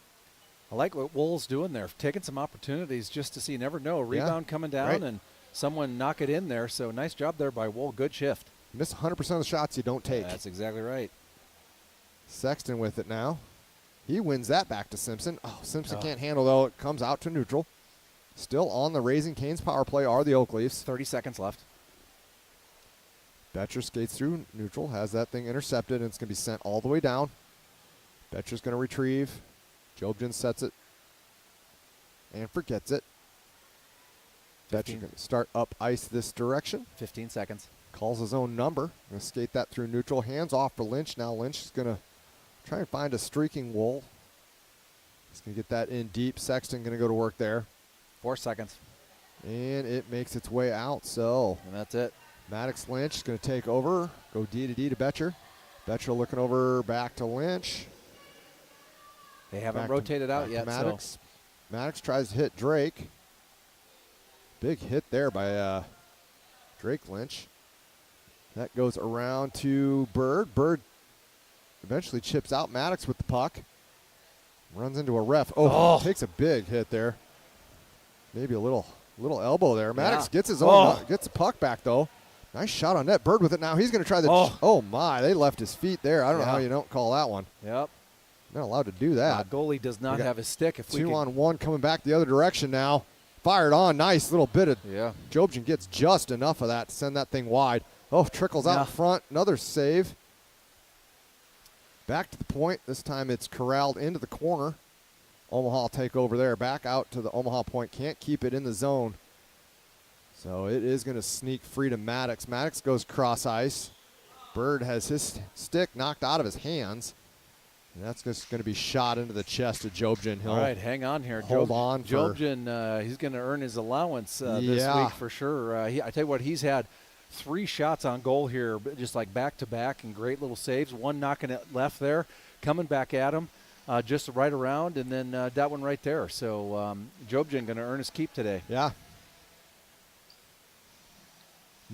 I like what Wool's doing there, taking some opportunities just to see. You never know. Rebound coming down and someone knock it in there. So nice job there by Wool. Good shift. Miss 100% of the shots you don't take. That's exactly right. Sexton with it now. He wins that back to Simpson. Oh, Simpson can't handle, though. It comes out to neutral. Still on the Raising Cane's power play are the Oak Leafs. 30 seconds left. Betcher skates through neutral, has that thing intercepted, and it's going to be sent all the way down. Betcher's going to retrieve. Jobjan sets it and forgets it. Betcher going to start up ice this direction. 15 seconds. Calls his own number. Going to skate that through neutral. Hands off for Lynch. Now Lynch is going to try and find a streaking Wool. He's going to get that in deep. Sexton going to go to work there. 4 seconds. And it makes its way out, so. And that's it. Maddox Lynch is going to take over. Go D to D to Betcher. Betcher looking over back to Lynch. They haven't rotated out yet. Maddox. So. Maddox tries to hit Drake. Big hit there by Drake Lynch. That goes around to Bird. Bird eventually chips out Maddox with the puck. Runs into a ref. Takes a big hit there. Maybe a little elbow there. Maddox gets his own gets the puck back though. Nice shot on net. Bird with it now. He's going to try the. Oh my! They left his feet there. I don't know how you don't call that one. Yep. Not allowed to do that. Goalie does not have his stick. If 2-on-1 coming back the other direction now. Fired on. Nice little bit of. Jobjan gets just enough of that to send that thing wide. Oh, trickles out in front. Another save. Back to the point. This time it's corralled into the corner. Omaha will take over there. Back out to the Omaha point. Can't keep it in the zone. So it is going to sneak free to Maddox. Maddox goes cross ice. Bird has his stick knocked out of his hands. And that's just going to be shot into the chest of Jobjan. All right, hang on here. Hold on. Jobjan, he's going to earn his allowance this week for sure. I tell you what, he's had 3 shots on goal here, just like back-to-back and great little saves. One knocking it left there, coming back at him. Just right around, and then that one right there. So Jobjan going to earn his keep today. Yeah.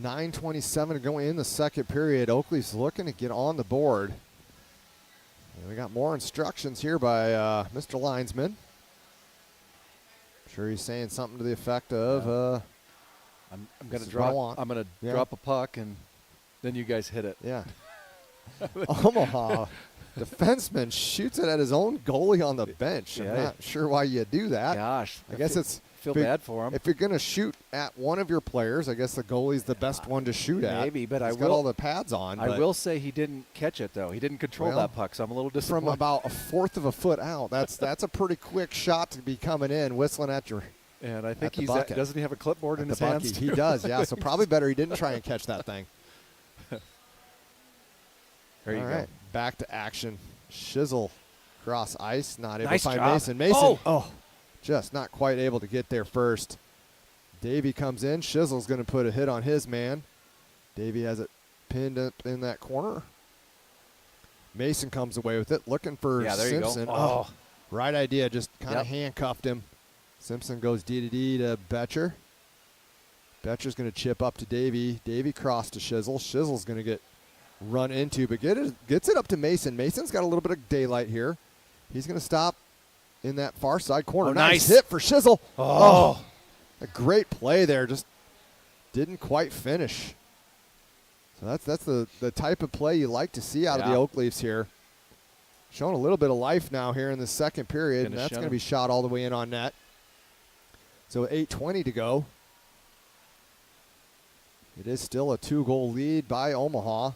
9:27 to go in the second period. Oakley's looking to get on the board. And we got more instructions here by Mr. Linesman. I'm sure he's saying something to the effect of, I'm going to drop. I'm going to drop a puck, and then you guys hit it. Yeah. Omaha defenseman shoots it at his own goalie on the bench. I'm Yeah. not sure why you do that. Gosh. I guess it's feel bad for him. If you're going to shoot at one of your players, I guess the goalie's the best one to shoot at. Maybe, but He's got all the pads on. I will say he didn't catch it, though. He didn't control that puck, so I'm a little disappointed. From about a fourth of a foot out, that's a pretty quick shot to be coming in, whistling at your. And I think doesn't he have a clipboard in his bucket. hands? He does, yeah. So probably better he didn't try and catch that thing. There you all go. right, back to action. Shizzle cross ice, not able to Nice find job. Mason. Mason, just not quite able to get there first. Davey comes in. Shizzle's going to put a hit on his man. Davey has it pinned up in that corner. Mason comes away with it, looking for Simpson. You go. Right idea, just kind of handcuffed him. Simpson goes D to Betcher. Betcher's going to chip up to Davey. Davey cross to Shizzle. Shizzle's going to get run into, but gets it up to Mason. Mason's got a little bit of daylight here. He's going to stop in that far side corner. Nice hit for Shizzle. A great play there. Just didn't quite finish. So that's the type of play you like to see out of the Oak Leafs here. Showing a little bit of life now here in the second period, and that's going to be shot all the way in on net. So 8:20 to go. It is still a 2-goal lead by Omaha.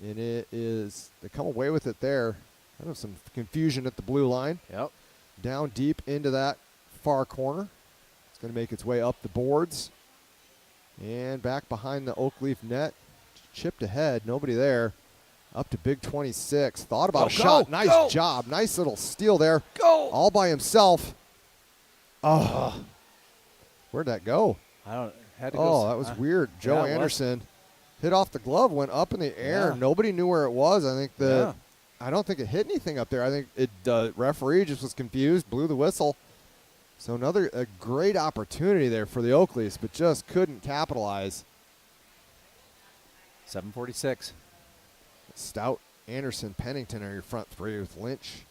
And they come away with it there. Kind of some confusion at the blue line. Yep. Down deep into that far corner. It's going to make its way up the boards. And back behind the Oak Leaf net. Chipped ahead. Nobody there. Up to Big 26. Thought about a shot. Nice job. Nice little steal there. Go! All by himself. Where'd that go? I don't. Had to go. That was weird. Joe Anderson hit off the glove, went up in the air. Yeah. Nobody knew where it was. I think I don't think it hit anything up there. I think the referee just was confused, blew the whistle. So a great opportunity there for the Oak Leafs, but just couldn't capitalize. 7:46. Stout, Anderson, Pennington are your front three with Lynch.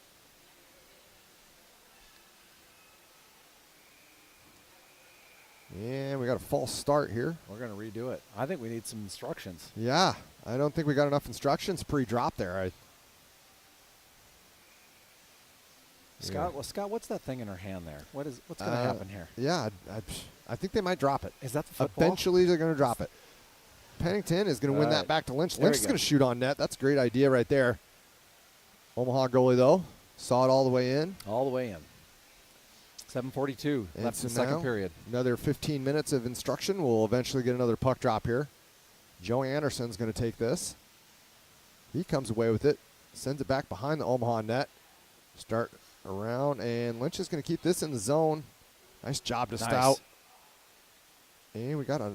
And we got a false start here. We're going to redo it. I think we need some instructions. Yeah, I don't think we got enough instructions pre-drop there. Scott, what's that thing in her hand there? What's going to happen here? Yeah, I think they might drop it. Is that the football? Eventually they're going to drop it. Pennington is going to win that back to Lynch. Lynch is going to shoot on net. That's a great idea right there. Omaha goalie, though, saw it all the way in. All the way in. 7:42 left in the second period. Another 15 minutes of instruction. We'll eventually get another puck drop here. Joe Anderson's going to take this. He comes away with it. Sends it back behind the Omaha net. Start around, and Lynch is going to keep this in the zone. Nice job to Stout. And we got a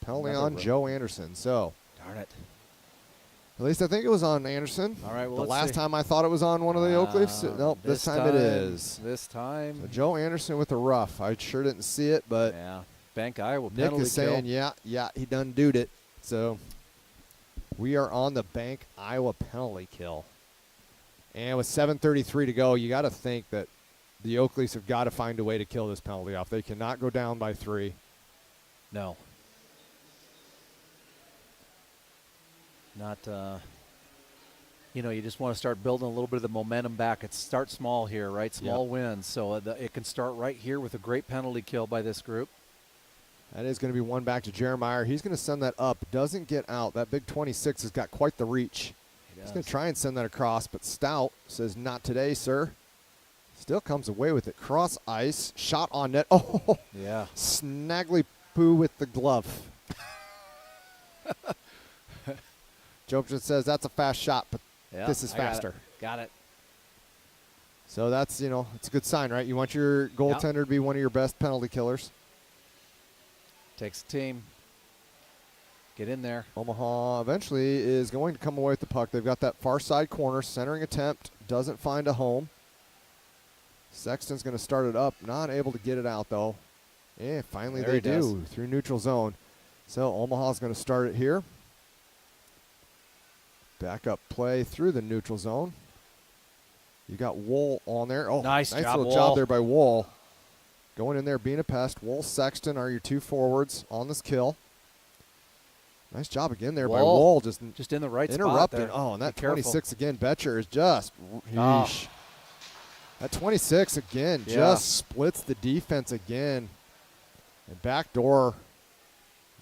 penalty on Joe Anderson. So, darn it. At least I think it was on Anderson. All right, well, the last time I thought it was on one of the Oak Leafs. Nope, this time it is. This time. So Joe Anderson with a rough. I sure didn't see it, but Bank Iowa Nick penalty is saying, kill. yeah, he done doed it. So we are on the Bank Iowa penalty kill. And with 7:33 to go, you got to think that the Oak Leafs have got to find a way to kill this penalty off. They cannot go down by 3. No. Not, you just want to start building a little bit of the momentum back. It's start small here, right? Small wins. So it can start right here with a great penalty kill by this group. That is going to be one back to Jeremiah. He's going to send that up. Doesn't get out. That big 26 has got quite the reach. He's going to try and send that across, but Stout says, not today, sir. Still comes away with it. Cross ice. Shot on net. Oh, yeah. Snaggly poo with the glove. Jobson says that's a fast shot, but this is faster. Got it. So that's, it's a good sign, right? You want your goaltender to be one of your best penalty killers. Takes a team. Get in there. Omaha eventually is going to come away with the puck. They've got that far side corner. Centering attempt. Doesn't find a home. Sexton's going to start it up. Not able to get it out, though. And finally they do through neutral zone. So Omaha's going to start it here. Backup play through the neutral zone. You got Wool on there. Oh, nice job, little job there by Wool. Going in there, being a pest. Wool, Sexton are your two forwards on this kill. Nice job again there by Wall. Wall, just in the right interrupting. spot there. Oh, and that Be careful. 26 again, Betcher is just, yeesh. That 26 again Yeah. just splits the defense again. And back door,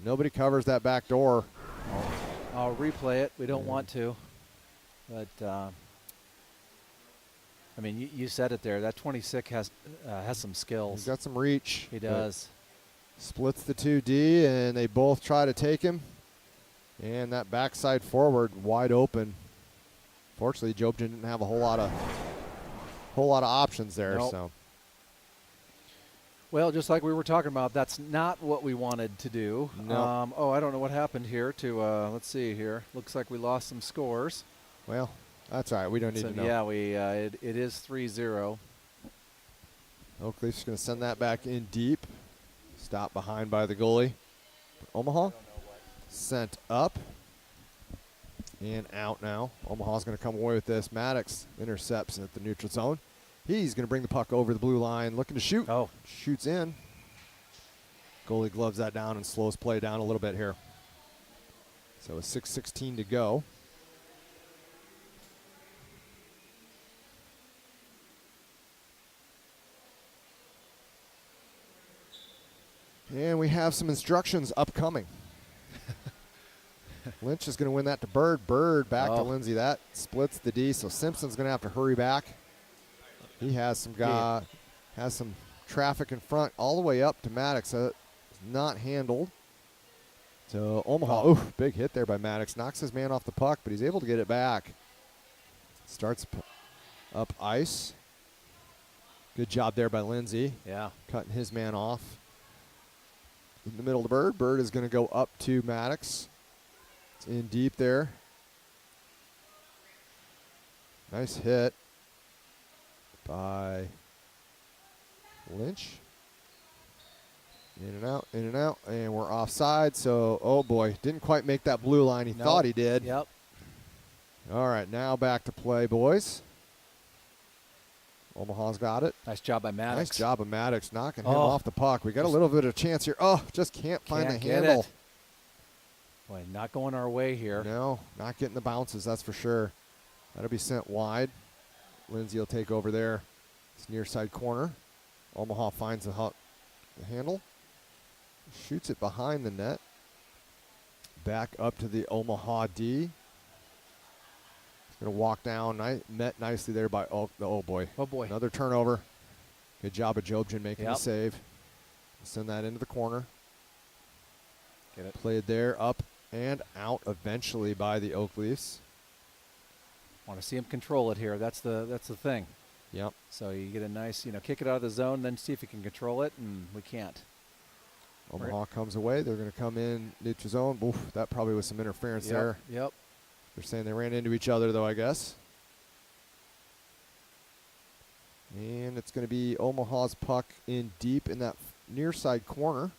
nobody covers that back door. I'll replay it. We don't want to. But, I mean, you said it there. That 26 has some skills. He's got some reach. He does. Splits the 2D, and they both try to take him. And that backside forward wide open. Fortunately, Jobson didn't have a whole lot of options there. Nope. So. Well, just like we were talking about, that's not what we wanted to do. No. I don't know what happened here to, let's see here. Looks like we lost some scores. Well, that's all right. We don't need to know. Yeah, it is 3-0. Oakleaf's going to send that back in deep. Stop behind by the goalie. Omaha sent up and out now. Omaha's going to come away with this. Maddox intercepts at the neutral zone. He's going to bring the puck over the blue line, looking to shoot. Oh. Shoots in. Goalie gloves that down and slows play down a little bit here. So a 6:16 to go. And we have some instructions upcoming. Lynch is going to win that to Bird. Bird back to Lindsay. That splits the D, so Simpson's going to have to hurry back. He has some has some traffic in front all the way up to Maddox. It's not handled. So Omaha, big hit there by Maddox. Knocks his man off the puck, but he's able to get it back. Starts up ice. Good job there by Lindsay. Yeah. Cutting his man off. In the middle of Bird. Bird is going to go up to Maddox. It's in deep there. Nice hit by Lynch. In and out, and we're offside. So, oh boy, didn't quite make that blue line. He thought he did. Yep. All right, now back to play, boys. Omaha's got it. Nice job by Maddox. Nice job of Maddox knocking him off the puck. We got a little bit of chance here. Oh, just can't find the handle. It. Boy, not going our way here. No, not getting the bounces, that's for sure. That'll be sent wide. Lindsay will take over there. It's near side corner. Omaha finds the handle. Shoots it behind the net. Back up to the Omaha D. Going to walk down. Met nicely there by, oh boy. Oh, boy. Another turnover. Good job of Jobson making the save. Send that into the corner. Get it. Played there, up and out eventually by the Oakleafs. Want to see him control it here. That's the thing. Yep. So you get a nice, kick it out of the zone, then see if you can control it, and we can't. Omaha comes away. They're going to come in neutral zone. Oof, that probably was some interference there. Yep. They're saying they ran into each other, though, I guess. And it's going to be Omaha's puck in deep in that near side corner.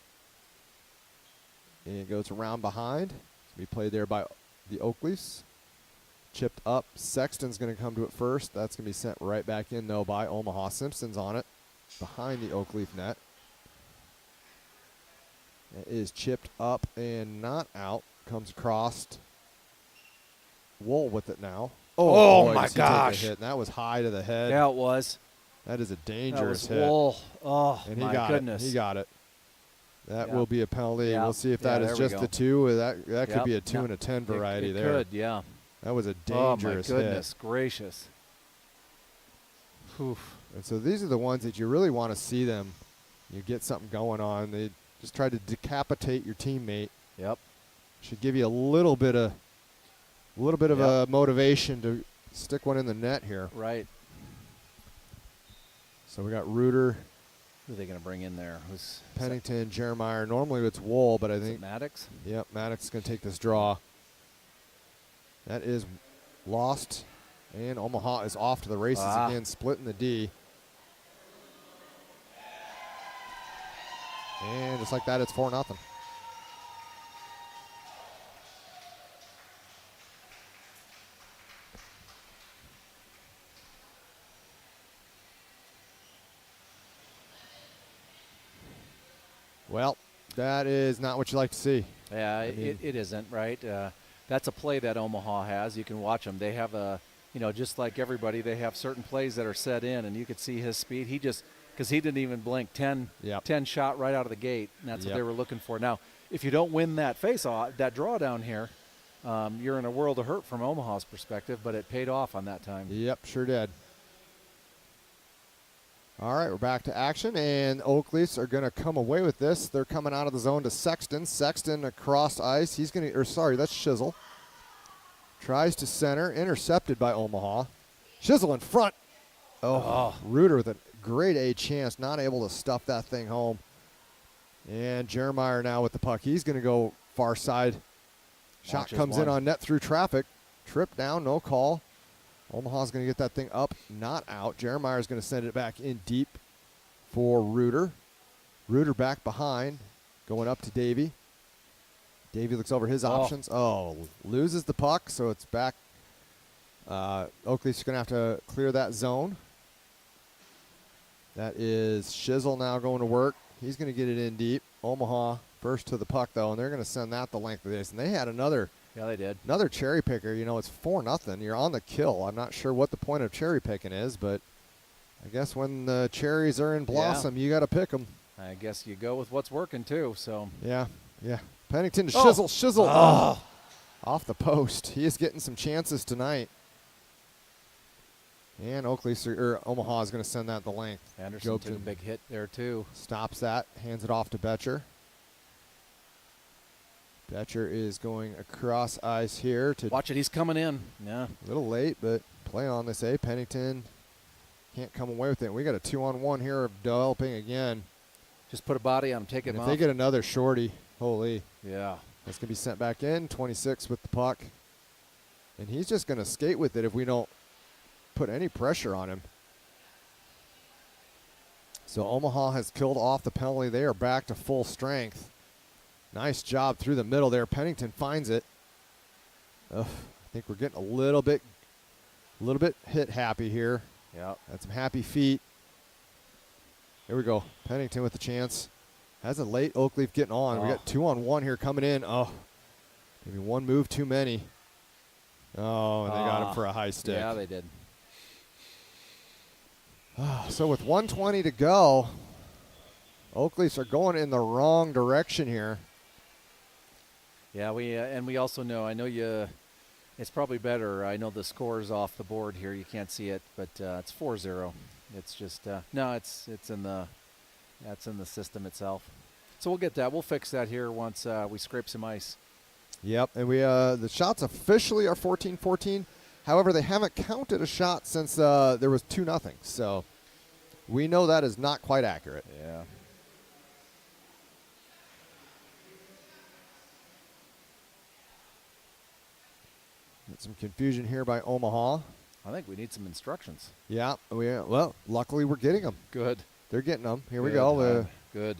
And it goes around behind. It's going to be played there by the Oakleafs. Chipped up. Sexton's going to come to it first. That's going to be sent right back in, though, by Omaha. Simpson's on it behind the Oakleaf net. It is chipped up and not out. Comes across. Wool with it now. Oh boy, my does he gosh. Take a hit. And that was high to the head. Yeah, it was. That is a That dangerous was hit. Wool. Oh, And he my got goodness. it. He got it. That Yeah. will be a penalty. Yeah. We'll see if Yeah, that is there we just go. the 2. That could Yep. be a 2 No. and a 10 variety it there. Could, yeah. That was a Oh, my dangerous goodness gracious. Oof. hit. And so these are the ones that you really want to see them. You get something going on. They just try to decapitate your teammate. Yep. Should give you a little bit of a motivation to stick one in the net here. Right. So we got Reuter, Who are they going to bring in there? Who's Pennington, Jeremiah. Normally it's Wool, but I is it think Maddox? Yep, Maddox is going to take this draw. That is lost, and Omaha is off to the races again, splitting the D. And just like that, it's 4-0. Well, that is not what you like to see. Yeah, I mean, it isn't, right? That's a play that Omaha has. You can watch them. They have just like everybody, they have certain plays that are set in, and you could see his speed. Because he didn't even blink, 10 shot right out of the gate, and that's what they were looking for. Now, if you don't win that face-off, that draw down here, you're in a world of hurt from Omaha's perspective, but it paid off on that time. Yep, sure did. All right, we're back to action, and Oak Leafs are going to come away with this. They're coming out of the zone to Sexton. Sexton across ice. He's going to, or sorry, that's Shizzle. Tries to center, intercepted by Omaha. Shizzle in front. Oh. Reuter with a grade A chance, not able to stuff that thing home. And Jeremiah now with the puck. He's going to go far side. Shot comes in on net through traffic. Trip down, no call. Omaha's going to get that thing up, not out. Jeremiah's going to send it back in deep for Reuter. Reuter back behind, going up to Davey. Davey looks over his options. Loses the puck, so it's back. Oak Leafs are going to have to clear that zone. That is Shizzle now going to work. He's going to get it in deep. Omaha first to the puck, though, and they're going to send that the length of this. And they had another. Yeah, they did. Another cherry picker. You know, it's 4-0. You're on the kill. I'm not sure what the point of cherry picking is, but I guess when the cherries are in blossom, you got to pick them. I guess you go with what's working, too. So Yeah. Pennington to Shizzle. Shizzle. Off the post. He is getting some chances tonight. And Omaha is going to send that the length. Anderson took a big hit there, too. Stops that. Hands it off to Betcher. Betcher is going across ice here. Watch it. He's coming in. Yeah. A little late, but play on this, eh? Pennington can't come away with it. We got a 2-on-1 here developing again. Just put a body on him. Take him off. off. If they get another shorty, holy. Yeah. That's going to be sent back in. 26 with the puck. And he's just going to skate with it if we don't put any pressure on him. So Omaha has killed off the penalty. They are back to full strength. Nice job through the middle there. Pennington finds it. I think we're getting a little bit hit happy here. Yeah. Got some happy feet. Here we go. Pennington with the chance. Has a late Oak Leaf getting on. We got 2-on-1 here coming in. Maybe one move too many. And they got him for a high stick. Yeah, they did. So with 1:20 to go, Oak Leafs are going in the wrong direction here. Yeah, we also know. I know you. It's probably better. I know the score's off the board here. You can't see it, but it's 4-0. It's just It's in the system itself. So we'll get that. We'll fix that here once we scrape some ice. Yep, and we the shots officially are 14-14. However, they haven't counted a shot since there was 2-0. So we know that is not quite accurate. Yeah. Some confusion here by Omaha. I think we need some instructions. Yeah, luckily we're getting them. Good. They're getting them. Here we go. Good.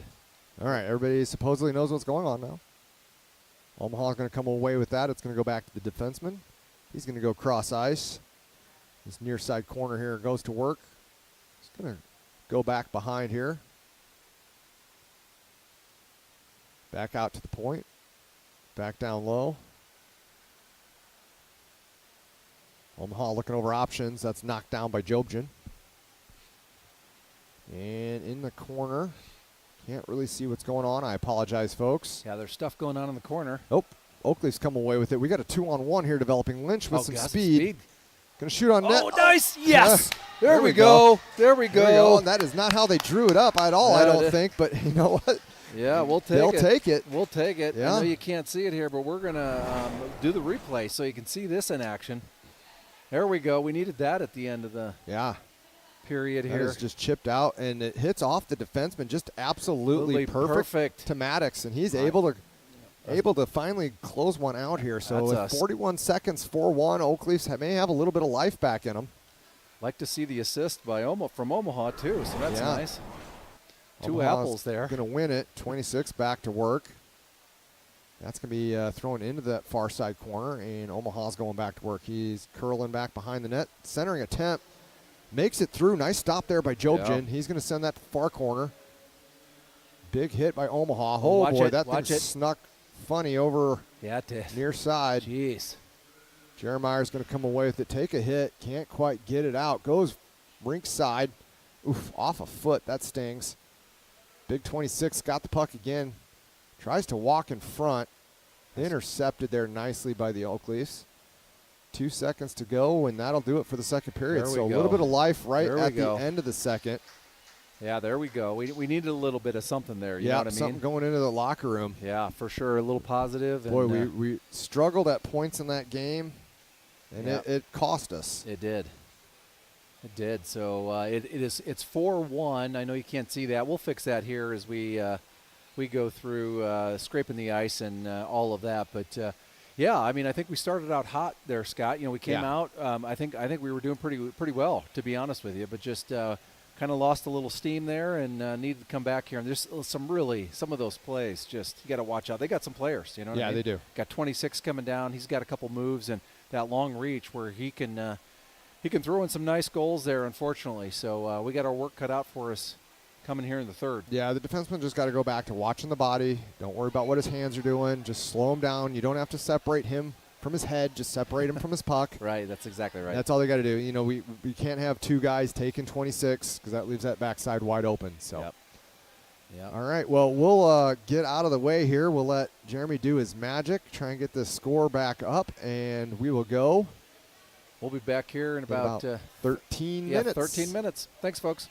All right, everybody supposedly knows what's going on now. Omaha's going to come away with that. It's going to go back to the defenseman. He's going to go cross ice. This near side corner here goes to work. He's going to go back behind here. Back out to the point. Back down low. Omaha looking over options. That's knocked down by Jobjan. And in the corner. Can't really see what's going on. I apologize, folks. Yeah, there's stuff going on in the corner. Oh, Oak Leafs come away with it. We got a 2-on-1 here developing. Lynch with some speed. Going to shoot on net. Oh, nice. Yes. There we go. There we go. And that is not how they drew it up at all, I don't think. But you know what? Yeah, we'll take it. They'll take it. We'll take it. Yeah. I know you can't see it here, but we're going to do the replay so you can see this in action. There we go. We needed that at the end of the period here. That is just chipped out, and it hits off the defenseman just absolutely perfect to Maddox, and he's able to finally close one out here. So with 41 seconds, 4-1, Oak Leafs may have a little bit of life back in them. Like to see the assist from Omaha, too, so that's nice. Two Omaha's apples there. Going to win it. 26 back to work. That's going to be thrown into that far side corner, and Omaha's going back to work. He's curling back behind the net. Centering attempt. Makes it through. Nice stop there by Jobjan. Yeah. He's going to send that to far corner. Big hit by Omaha. Oh, boy, that thing snuck funny over Yeah, it did. near side. Jeez. Jeremiah's going to come away with it, take a hit, can't quite get it out. Goes rink side. Oof, off a foot. That stings. Big 26 got the puck again. Tries to walk in front. Intercepted there nicely by the Oak Leafs. 2 seconds to go, and that'll do it for the second period. So a little bit of life right at the end of the second. Yeah, there we go. We needed a little bit of something there. You know what I mean? Something going into the locker room. Yeah, for sure. A little positive. Boy, and, we struggled at points in that game, and it cost us. It did. It did. So it's 4-1. I know you can't see that. We'll fix that here as we go through scraping the ice and all of that. But yeah, I mean, I think we started out hot there, Scott. You know, we came out. I think we were doing pretty well, to be honest with you. But just kind of lost a little steam there and needed to come back here. And there's some of those plays. Just you got to watch out. They got some players. You know what I mean? They do. Got 26 coming down. He's got a couple moves and that long reach where he can throw in some nice goals there. Unfortunately, so we got our work cut out for us coming here in the third. Yeah, the defenseman just got to go back to watching the body. Don't worry about what his hands are doing. Just slow him down. You don't have to separate him from his head. Just separate him from his puck. Right, that's exactly right. That's all they got to do. You know, we can't have two guys taking 26 because that leaves that backside wide open. So, Yep. All right, well, we'll get out of the way here. We'll let Jeremy do his magic, try and get this score back up, and we will go. We'll be back here in about 13 minutes. 13 minutes. Thanks, folks.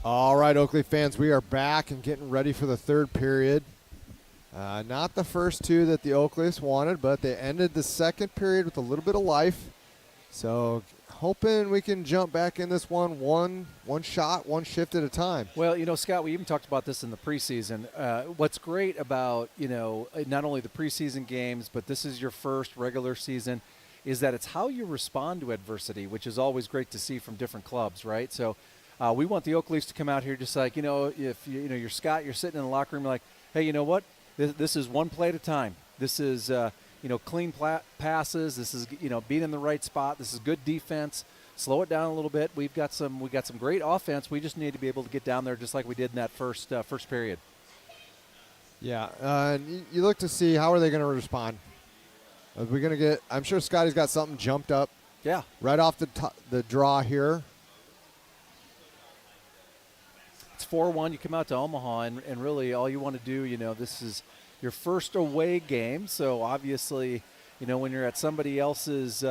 All right, Oakley fans, we are back and getting ready for the third period. Not the first two that the Oakleys wanted, but they ended the second period with a little bit of life. So hoping we can jump back in this one shot, one shift at a time. Well, Scott, we even talked about this in the preseason. What's great about, not only the preseason games, but this is your first regular season, is that it's how you respond to adversity, which is always great to see from different clubs, right? So we want the Oakleys to come out here just like, if you're Scott, you're sitting in the locker room, you're like, hey, you know what? This is one play at a time. This is, clean passes. This is, being in the right spot. This is good defense. Slow it down a little bit. We got some great offense. We just need to be able to get down there just like we did in that first period. Yeah, and you look to see how are they going to respond. Are we going to get? I'm sure Scotty's got something jumped up. Yeah. Right off the draw here. It's 4-1. You come out to Omaha, and really all you want to do, this is your first away game. So obviously, when you're at somebody else's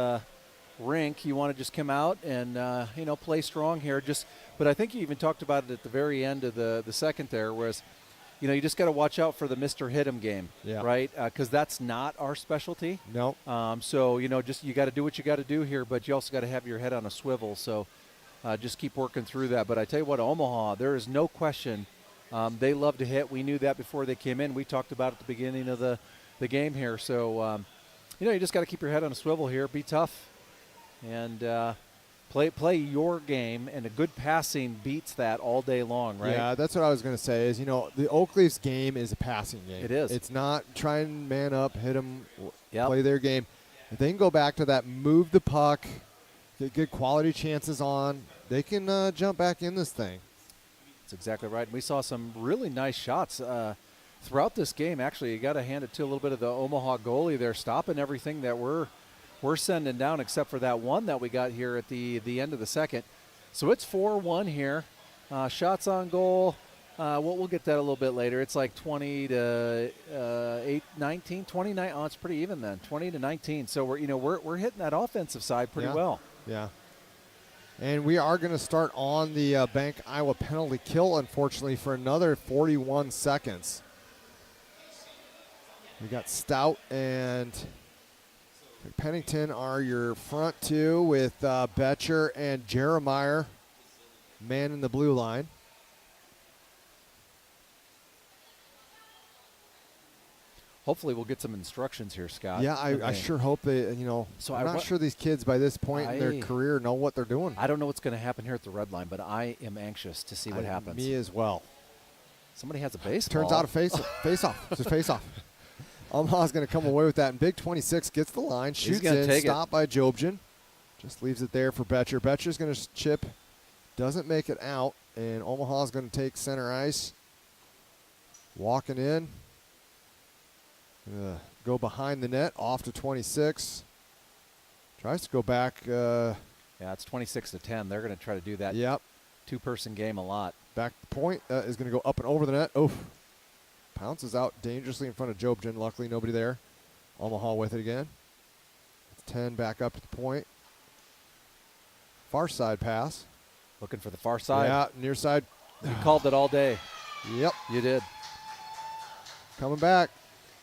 rink, you want to just come out and, play strong here. But I think you even talked about it at the very end of the second there, whereas, you just got to watch out for the Mr. Hit'em game, right? Because that's not our specialty. No. So, you got to do what you got to do here, but you also got to have your head on a swivel. So just keep working through that. But I tell you what, Omaha, there is no question they love to hit. We knew that before they came in. We talked about it at the beginning of the game here. So, you just got to keep your head on a swivel here, be tough, and play your game, and a good passing beats that all day long, right? Yeah, that's what I was going to say is, the Oakleys game is a passing game. It is. It's not try and man up, hit them, Yep. play their game. If they can go back to that, move the puck, get good quality chances on, they can jump back in this thing. That's exactly right. We saw some really nice shots throughout this game. Actually, you got to hand it to a little bit of the Omaha goalie there, stopping everything that we're sending down, except for that one that we got here at the end of the second. So it's 4-1 here. Shots on goal. We'll get that a little bit later. It's like 20 to 19, 29. Oh, it's pretty even then. 20 to 19. So we're hitting that offensive side pretty well. Yeah. And we are going to start on the Bank Iowa penalty kill, unfortunately, for another 41 seconds. We got Stout and Pennington are your front two with Betcher and Jeremiah, man in the blue line. Hopefully we'll get some instructions here, Scott. Yeah, I sure hope they, So I'm not sure these kids by this point in their career know what they're doing. I don't know what's going to happen here at the red line, but I am anxious to see what happens. Me as well. Somebody has a baseball. Turns out a face-off. It's a face-off. Omaha's going to come away with that, and Big 26 gets the line, shoots in, stopped by Jobjan. Just leaves it there for Betcher. Betcher's going to chip, doesn't make it out, and Omaha's going to take center ice. Walking in. Go behind the net, off to 26. Tries to go back. Yeah, it's 26 to 10. They're going to try to do that Yep. two-person game a lot. Back point is going to go up and over the net. Oof. Pounces out dangerously in front of Jobjan. Luckily, nobody there. Omaha with it again. It's 10 back up to the point. Far side pass. Looking for the far side. Yeah, near side. You called it all day. Yep. You did. Coming back.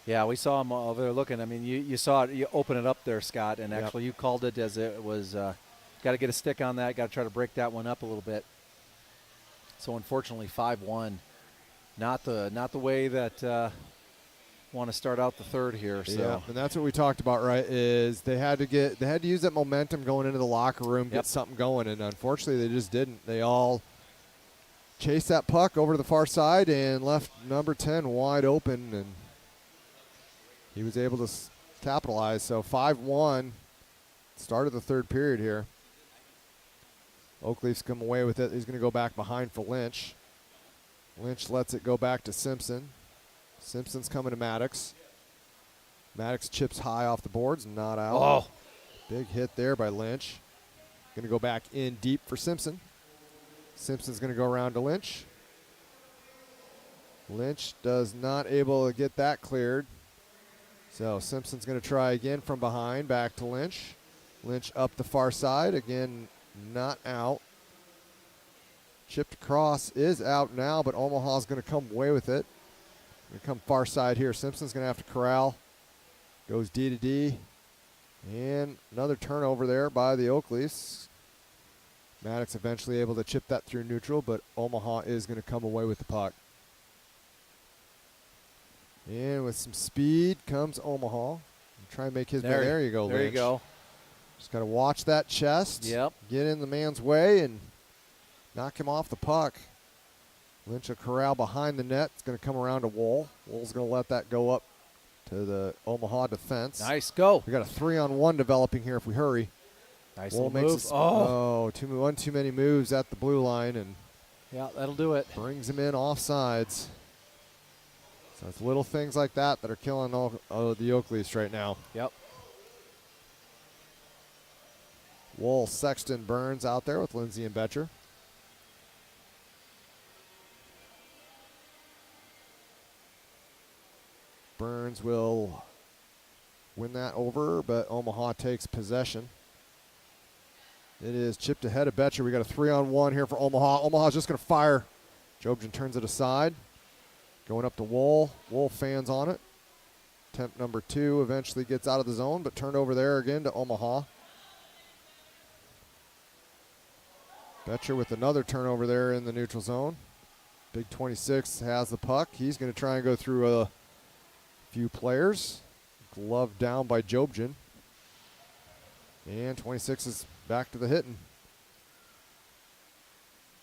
Yeah, we saw him over there looking. I mean, you saw it. You open it up there, Scott, and Yep. actually you called it as it was. Got to get a stick on that. Got to try to break that one up a little bit. So unfortunately, 5-1. Not the way that want to start out the third here. So. Yeah, and that's what we talked about, right? Is they had to use that momentum going into the locker room, get something going, and unfortunately they just didn't. They all chased that puck over to the far side and left number 10 wide open, and he was able to capitalize. So 5-1, start of the third period here. Oakleaf's come away with it. He's going to go back behind for Lynch. Lynch lets it go back to Simpson. Simpson's coming to Maddox. Maddox chips high off the boards, not out. Oh. Big hit there by Lynch. Going to go back in deep for Simpson. Simpson's going to go around to Lynch. Lynch does not able to get that cleared. So Simpson's going to try again from behind, back to Lynch. Lynch up the far side, again not out. Chipped across is out now, but Omaha's going to come away with it. Going to come far side here. Simpson's going to have to corral. Goes D to D. And another turnover there by the Oak Leafs. Maddox eventually able to chip that through neutral, but Omaha is going to come away with the puck. And with some speed comes Omaha. Try and make his man. There you go, Lynch. There you go. Just got to watch that chest. Yep. Get in the man's way and knock him off the puck. Lynch will corral behind the net. It's going to come around to Wool. Wool's going to let that go up to the Omaha defense. Nice go. We got a 3-on-1 developing here if we hurry. Nice Wool little makes move. one too many moves at the blue line and yeah, that'll do it. brings him in offsides. So it's little things like that are killing all the Oak Leafs right now. Yep. Wool, Sexton, Burns out there with Lindsay and Betcher. Burns will win that over, but Omaha takes possession. It is chipped ahead of Betcher. We got a 3-on-1 here for Omaha. Omaha's just going to fire. Jobson turns it aside. Going up to Wool. Wool fans on it. Attempt number 2 eventually gets out of the zone, but turned over there again to Omaha. Betcher with another turnover there in the neutral zone. Big 26 has the puck. He's going to try and go through a few players. Glove down by Jobson. And 26 is back to the hitting.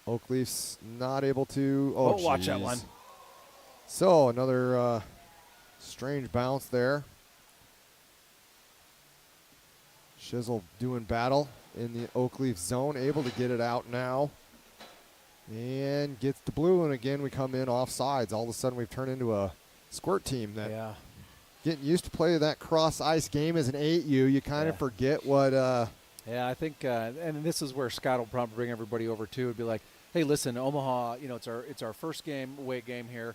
Oak Leafs not able to. Oh, watch that one. So another strange bounce there. Shizzle doing battle in the Oak Leaf zone, able to get it out now. And gets the blue, and again we come in offsides. All of a sudden we've turned into a squirt team that getting used to play that cross ice game as an 8U. You kind of forget what yeah, I think and this is where Scott will probably bring everybody over too. It'd be like, hey, listen, Omaha, it's our first away game here.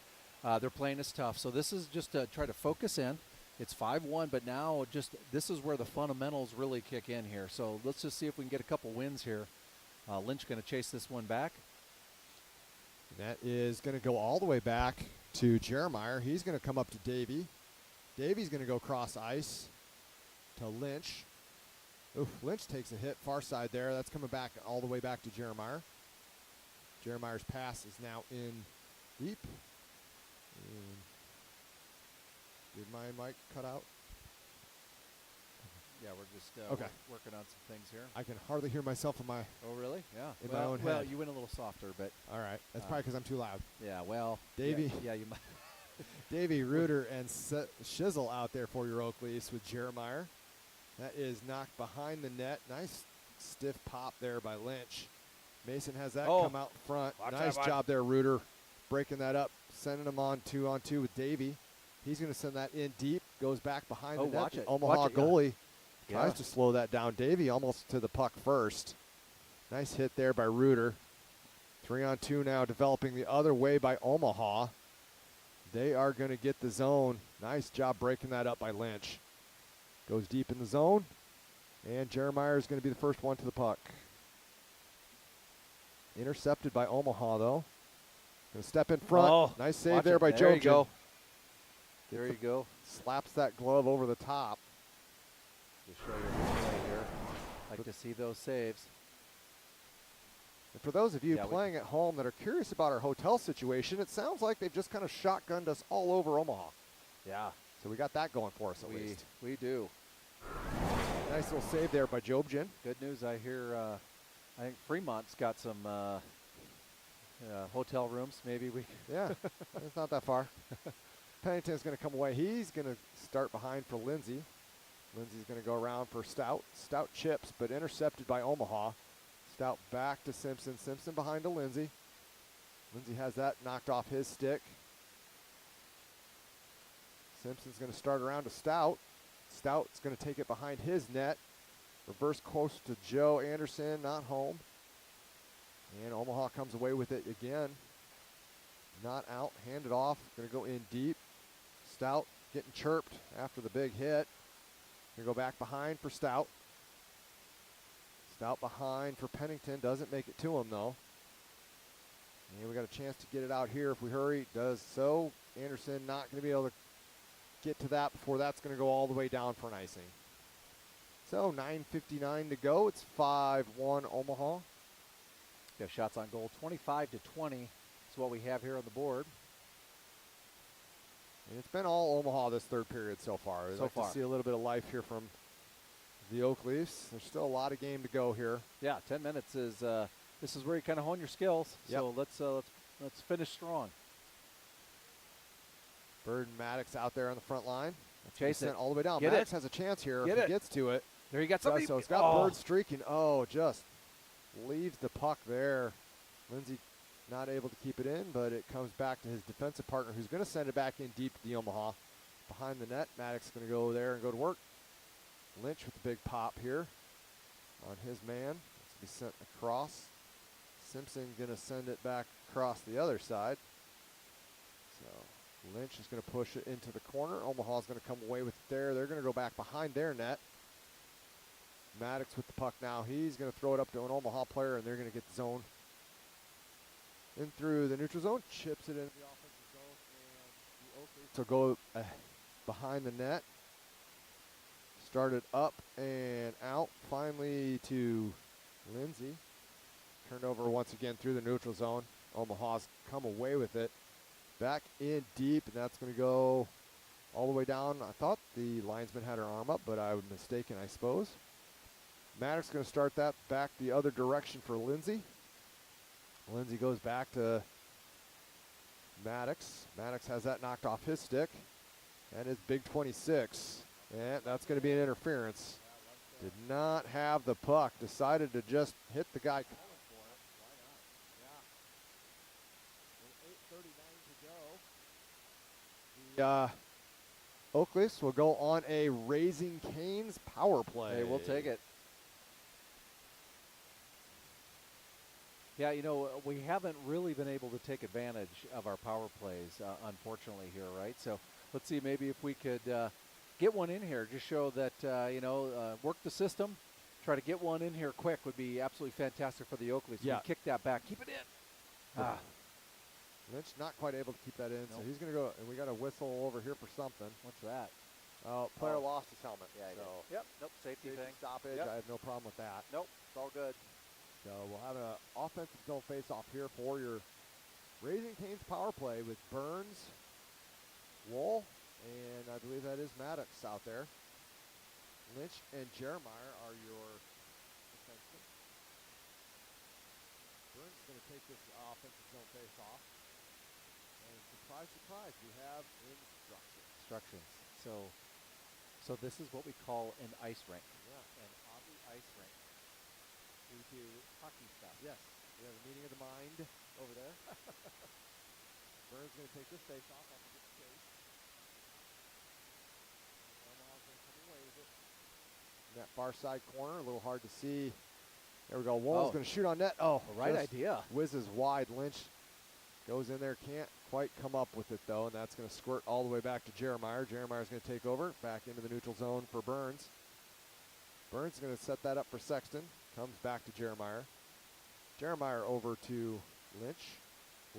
They're playing us tough, so this is just to try to focus in. It's 5-1, but now this is where the fundamentals really kick in here. So let's just see if we can get a couple wins here. Lynch going to chase this one back. That is going to go all the way back to Jeremiah. He's going to come up to Davey. Davey's going to go cross ice to Lynch. Oof, Lynch takes a hit far side there. That's coming back all the way back to Jeremiah. Jeremiah's pass is now in deep. And did my mic cut out? Yeah, we're just working on some things here. I can hardly hear myself in my. Oh, really? Yeah. In my own head. Well, you went a little softer, but. All right. That's probably because I'm too loud. Yeah. Well. Davey. Yeah, you might. Davey, Reuter, and Shizzle out there for your Oak Leafs with Jeremiah. That is knocked behind the net. Nice stiff pop there by Lynch. Mason has that come out front. Nice job there, Reuter, breaking that up, sending him on 2-on-2 with Davey. He's going to send that in deep, goes back behind the net. Watch it. Omaha goalie Yeah. tries to slow that down. Davey almost to the puck first. Nice hit there by Reuter. 3-on-2 now developing the other way by Omaha. They are going to get the zone. Nice job breaking that up by Lynch. Goes deep in the zone. And Jeremiah is going to be the first one to the puck. Intercepted by Omaha, though. Going to step in front. Nice save there by Joe. There you go. There you go. Slaps that glove over the top. Just show your replay here. Like to see those saves. And for those of you playing at home that are curious about our hotel situation, it sounds like they've just kind of shotgunned us all over Omaha. Yeah. So we got that going for us at least. We do. Nice little save there by Jobson. Good news, I hear. I think Fremont's got some hotel rooms. Maybe we. Yeah, it's not that far. Pennington's going to come away. He's going to start behind for Lindsay. Lindsay's going to go around for Stout. Stout chips, but intercepted by Omaha. Stout back to Simpson. Simpson behind to Lindsay. Lindsay has that knocked off his stick. Simpson's going to start around to Stout. Stout's going to take it behind his net. Reverse close to Joe Anderson, not home. And Omaha comes away with it again. Not out, handed off, going to go in deep. Stout getting chirped after the big hit. Going to go back behind for Stout. Stout behind for Pennington, doesn't make it to him though. And we got a chance to get it out here if we hurry. Does so. Anderson not going to be able to get to that before that's going to go all the way down for an icing. So 9:59 to go. It's 5-1 Omaha. Yeah, shots on goal 25-20 is what we have here on the board. And it's been all Omaha this third period so far. We'd like to see a little bit of life here from the Oak Leafs. There's still a lot of game to go here. Yeah, 10 minutes is this is where you kind of hone your skills. Yep. So let's finish strong. Bird and Maddox out there on the front line. Chase it. Sent all the way down. Get Maddox it. has a chance here Get if it. he gets to it. There you got somebody. So it's got Bird streaking. Oh, just leaves the puck there. Lindsay not able to keep it in, but it comes back to his defensive partner who's going to send it back in deep to the Omaha. Behind the net, Maddox is going to go there and go to work. Lynch with the big pop here on his man. It's going to be sent across. Simpson going to send it back across the other side. So Lynch is going to push it into the corner. Omaha's going to come away with it there. They're going to go back behind their net. Maddox with the puck now. He's going to throw it up to an Omaha player, and they're going to get the zone in through the neutral zone. Chips it into the offensive zone, and the Oak Leafs will go behind the net. Started up and out. Finally to Lindsay. Turned over once again through the neutral zone. Omaha's come away with it. Back in deep, and that's going to go all the way down. I thought the linesman had her arm up, but I was mistaken, I suppose. Maddox going to start that back the other direction for Lindsay. Lindsay goes back to Maddox. Maddox has that knocked off his stick. And his big 26. And that's going to be an interference. Did not have the puck. Decided to just hit the guy calling for it. Why not? Yeah. With 8:39 to go. The Oak Leafs will go on a Raising Cane's power play. Hey, we'll take it. Yeah, you know, we haven't really been able to take advantage of our power plays, unfortunately, here, right? So let's see maybe if we could get one in here, just show that, work the system, try to get one in here quick would be absolutely fantastic for the Oak Leafs. Yeah. Kick that back. Keep it in. Lynch not quite able to keep that in, Nope. so he's going to go, and we got a whistle over here for something. What's that? Player lost his helmet. Yeah, so Yep. Nope. Safety thing. stoppage. Yep. I have no problem with that. Nope. It's all good. So we'll have an offensive zone face-off here for your Raising Cane's power play with Burns, Wool, and I believe that is Maddox out there. Lynch and Jeremiah are your defensemen. Burns is going to take this offensive zone face-off. And surprise, surprise, we have Instructions. So this is what we call an ice rink. Yeah. And on the ice rink, we do hockey stuff. Yes. We have a meeting of the mind over there. Burns going to take this face off off of the chase. Omaha's going to come away with it. In that far side corner, a little hard to see. There we go. Wool's going to shoot on net. Oh, right idea. Whizzes wide. Lynch goes in there. Can't quite come up with it, though, and that's going to squirt all the way back to Jeremiah. Jeremiah's going to take over. Back into the neutral zone for Burns. Burns is going to set that up for Sexton. Comes back to Jeremiah. Jeremiah over to Lynch.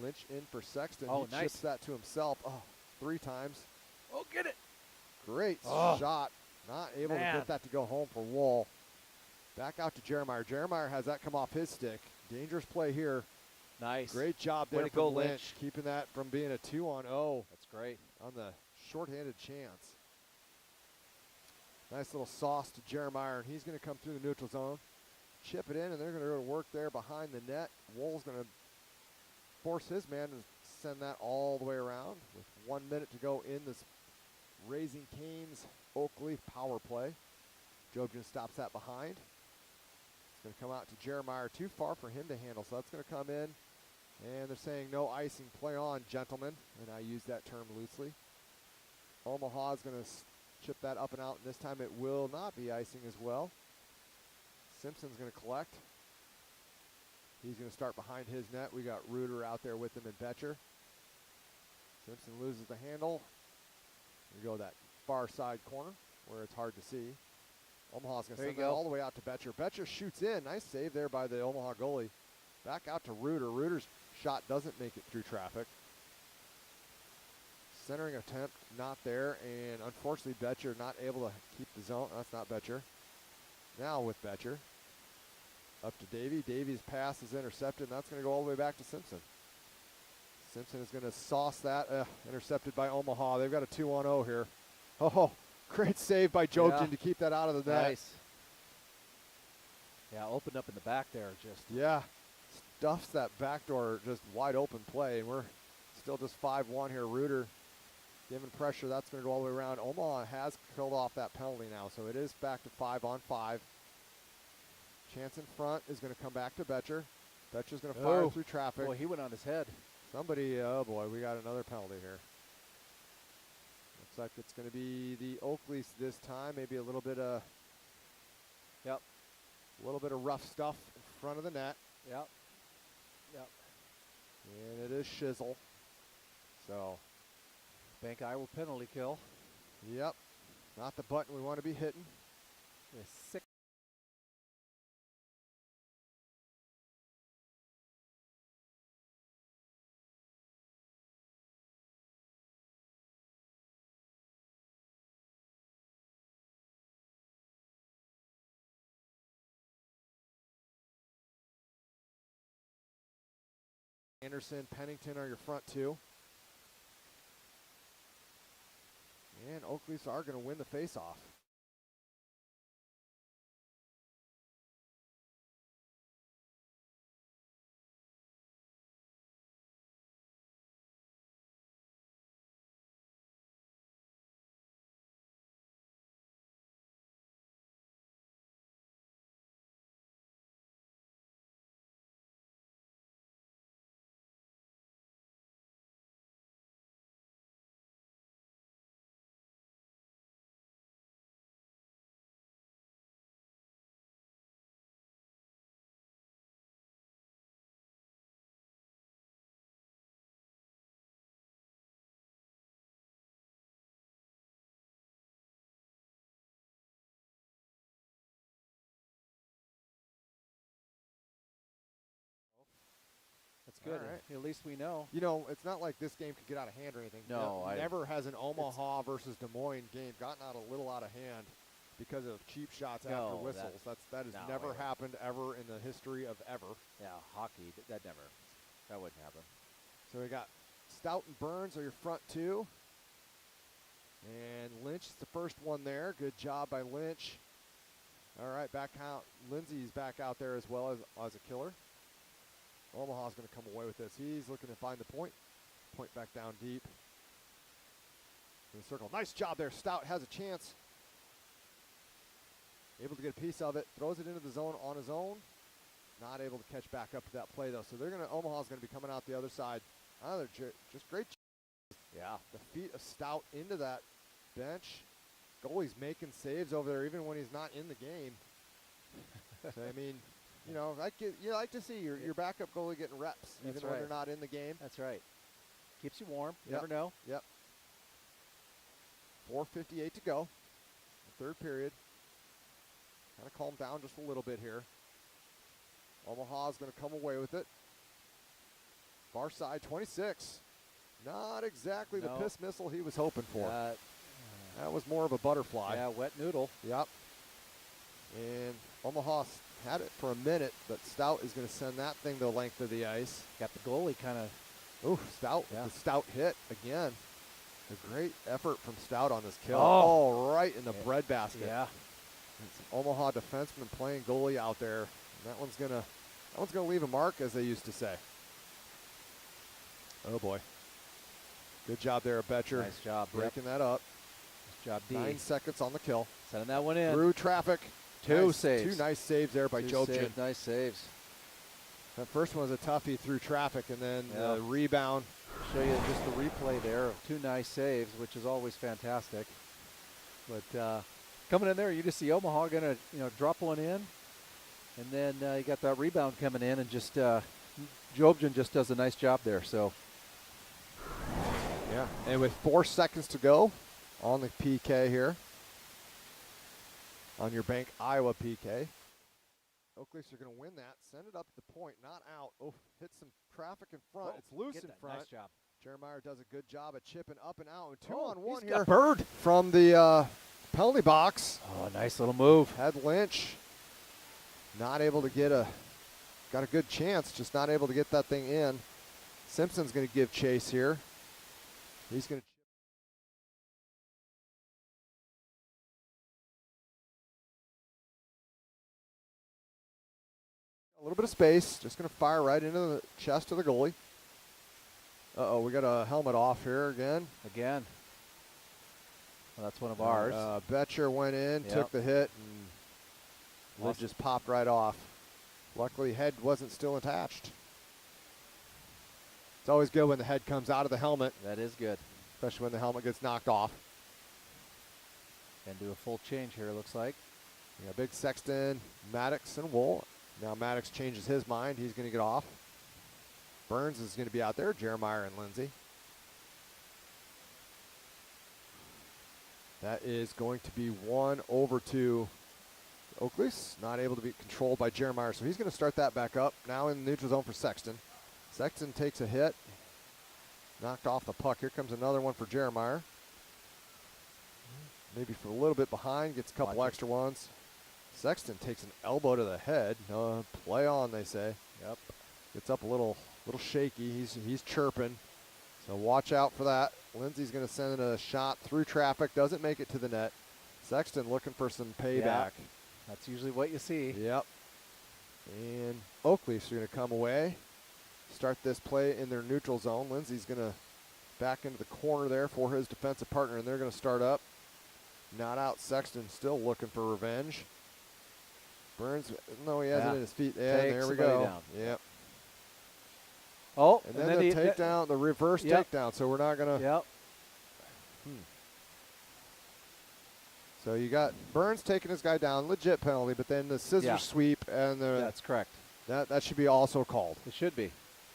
Lynch in for Sexton. Oh, he nice. chips that to himself. Oh, 3 times. Oh, get it. Great Oh. shot. Not able Man. to get that to go home for Wool. Back out to Jeremiah. Jeremiah has that come off his stick. Dangerous play here. Nice. Great job Way there to from go, Lynch. Lynch. Keeping that from being a 2-on-0 That's great. on the shorthanded chance. Nice little sauce to Jeremiah, and he's going to come through the neutral zone. Chip it in, and they're going to go to work there behind the net. Wool's going to force his man to send that all the way around with 1 minute to go in this Raising Cane's Oak Leaf power play. Jobian stops that behind. It's going to come out to Jeremiah, too far for him to handle, so that's going to come in. And they're saying no icing, play on, gentlemen, and I use that term loosely. Omaha's going to chip that up and out, and this time it will not be icing as well. Simpson's going to collect. He's going to start behind his net. We got Reuter out there with him and Betcher. Simpson loses the handle. We go that far side corner where it's hard to see. Omaha's going to send that all the way out to Betcher. Betcher shoots in. Nice save there by the Omaha goalie. Back out to Reuter. Reuter's shot doesn't make it through traffic. Centering attempt not there, and unfortunately Betcher not able to keep the zone. That's not Betcher. Now with Betcher. Up to Davey. Davey's pass is intercepted, and that's going to go all the way back to Simpson. Simpson is going to sauce that. Intercepted by Omaha. They've got a 2-on-0 here. Oh, great save by Jobson to keep that out of the net. Nice. Yeah, opened up in the back there just. Yeah, stuffs that backdoor just wide open play, and we're still just 5-1 here. Reuter giving pressure. That's going to go all the way around. Omaha has killed off that penalty now, so it is back to 5-on-5. Chance in front is going to come back to Betcher. Betcher's going to fire through traffic. Boy, he went on his head. Somebody, oh boy, we got another penalty here. Looks like it's going to be the Oakleys this time. Maybe a little bit of, a little bit of rough stuff in front of the net. Yep. And it is Shizzle. So, Bank Iowa penalty kill. yep, not the button we want to be hitting. With 6. Anderson, Pennington are your front two. And Oakleys are going to win the face-off. That's good. All right. At least we know. You know, it's not like this game could get out of hand or anything. No, never has an Omaha versus Des Moines game gotten out a little out of hand because of cheap shots after whistles. That has never happened ever in the history of ever. Yeah, hockey, that wouldn't happen. So we got Stout and Burns are your front two. And Lynch is the first one there. Good job by Lynch. All right, back out. Lindsey's back out there as well as a killer. Omaha's going to come away with this. He's looking to find the point. Point back down deep. In the circle. Nice job there. Stout has a chance. Able to get a piece of it. Throws it into the zone on his own. Not able to catch back up to that play, though. So Omaha's going to be coming out the other side. Another just great. Yeah. The feet of Stout into that bench. Goalie's making saves over there even when he's not in the game. So, I mean, you know, you like to see your backup goalie getting reps, even when they're not in the game. That's right. Keeps you warm. Never know. Yep. 4:58 to go. The third period. Kind of calm down just a little bit here. Omaha's going to come away with it. Far side, 26. Not exactly the piss missile he was hoping for. That was more of a butterfly. Yeah, wet noodle. Yep. And Omaha had it for a minute, but Stout is going to send that thing the length of the ice. Got the goalie kind of. Ooh, Stout. Yeah. The Stout hit again. A great effort from Stout on this kill. Oh, right in the breadbasket. Yeah. It's an Omaha defenseman playing goalie out there. And that one's gonna leave a mark, as they used to say. Oh boy. Good job there, Betcher. Nice job. Breaking that up. Nice job, D. 9 seconds on the kill. Sending that one in. Through traffic. Two saves. Two nice saves there by Jobson. Nice saves. That first one was a toughie through traffic, and then the rebound. Show you just the replay there of 2 nice saves, which is always fantastic. But coming in there, you just see Omaha going to drop one in, and then you got that rebound coming in, and just Jobson just does a nice job there. So. Yeah, and with 4 seconds to go on the PK here, on your Bank Iowa PK. Oak Leafs are going to win that. Send it up the point, not out. Oh, hit some traffic in front. Whoa, It's loose get in that. front. Nice job. Jeremiah does a good job at chipping up and out. And 2 Oh, on 1 he's here got Bird. from the penalty box. Oh, nice little move. Had Lynch not able to got a good chance, just not able to get that thing in. Simpson's going to give chase here. He's going to. A little bit of space, just going to fire right into the chest of the goalie. Uh-oh, we got a helmet off here again. Again. Well, that's one of ours. Betcher went in, took the hit, and lid just popped right off. Luckily, head wasn't still attached. It's always good when the head comes out of the helmet. That is good. Especially when the helmet gets knocked off. And do a full change here, it looks like. Yeah, big Sexton, Maddox, and Wool. Now Maddox changes his mind. He's going to get off. Burns is going to be out there. Jeremiah and Lindsay. That is going to be 1-2 Oak Leafs. Not able to be controlled by Jeremiah, so he's going to start that back up. Now in the neutral zone for Sexton. Sexton takes a hit. Knocked off the puck. Here comes another one for Jeremiah. Maybe for a little bit behind. Gets a couple extra ones. Sexton takes an elbow to the head. Play on, they say. Yep. Gets up a little shaky. He's chirping. So watch out for that. Lindsay's going to send a shot through traffic. Doesn't make it to the net. Sexton looking for some payback. Yeah, that's usually what you see. Yep. And Oak Leafs are going to come away. Start this play in their neutral zone. Lindsay's going to back into the corner there for his defensive partner, and they're going to start up. Not out. Sexton still looking for revenge. Burns, no, he has it in his feet. Yeah, there we go. Down. Yep. Oh, and then the takedown, the reverse takedown. So we're not going to. Yep. So you got Burns taking this guy down, legit penalty, but then the scissor sweep and the. That's correct. That should be also called. It should be,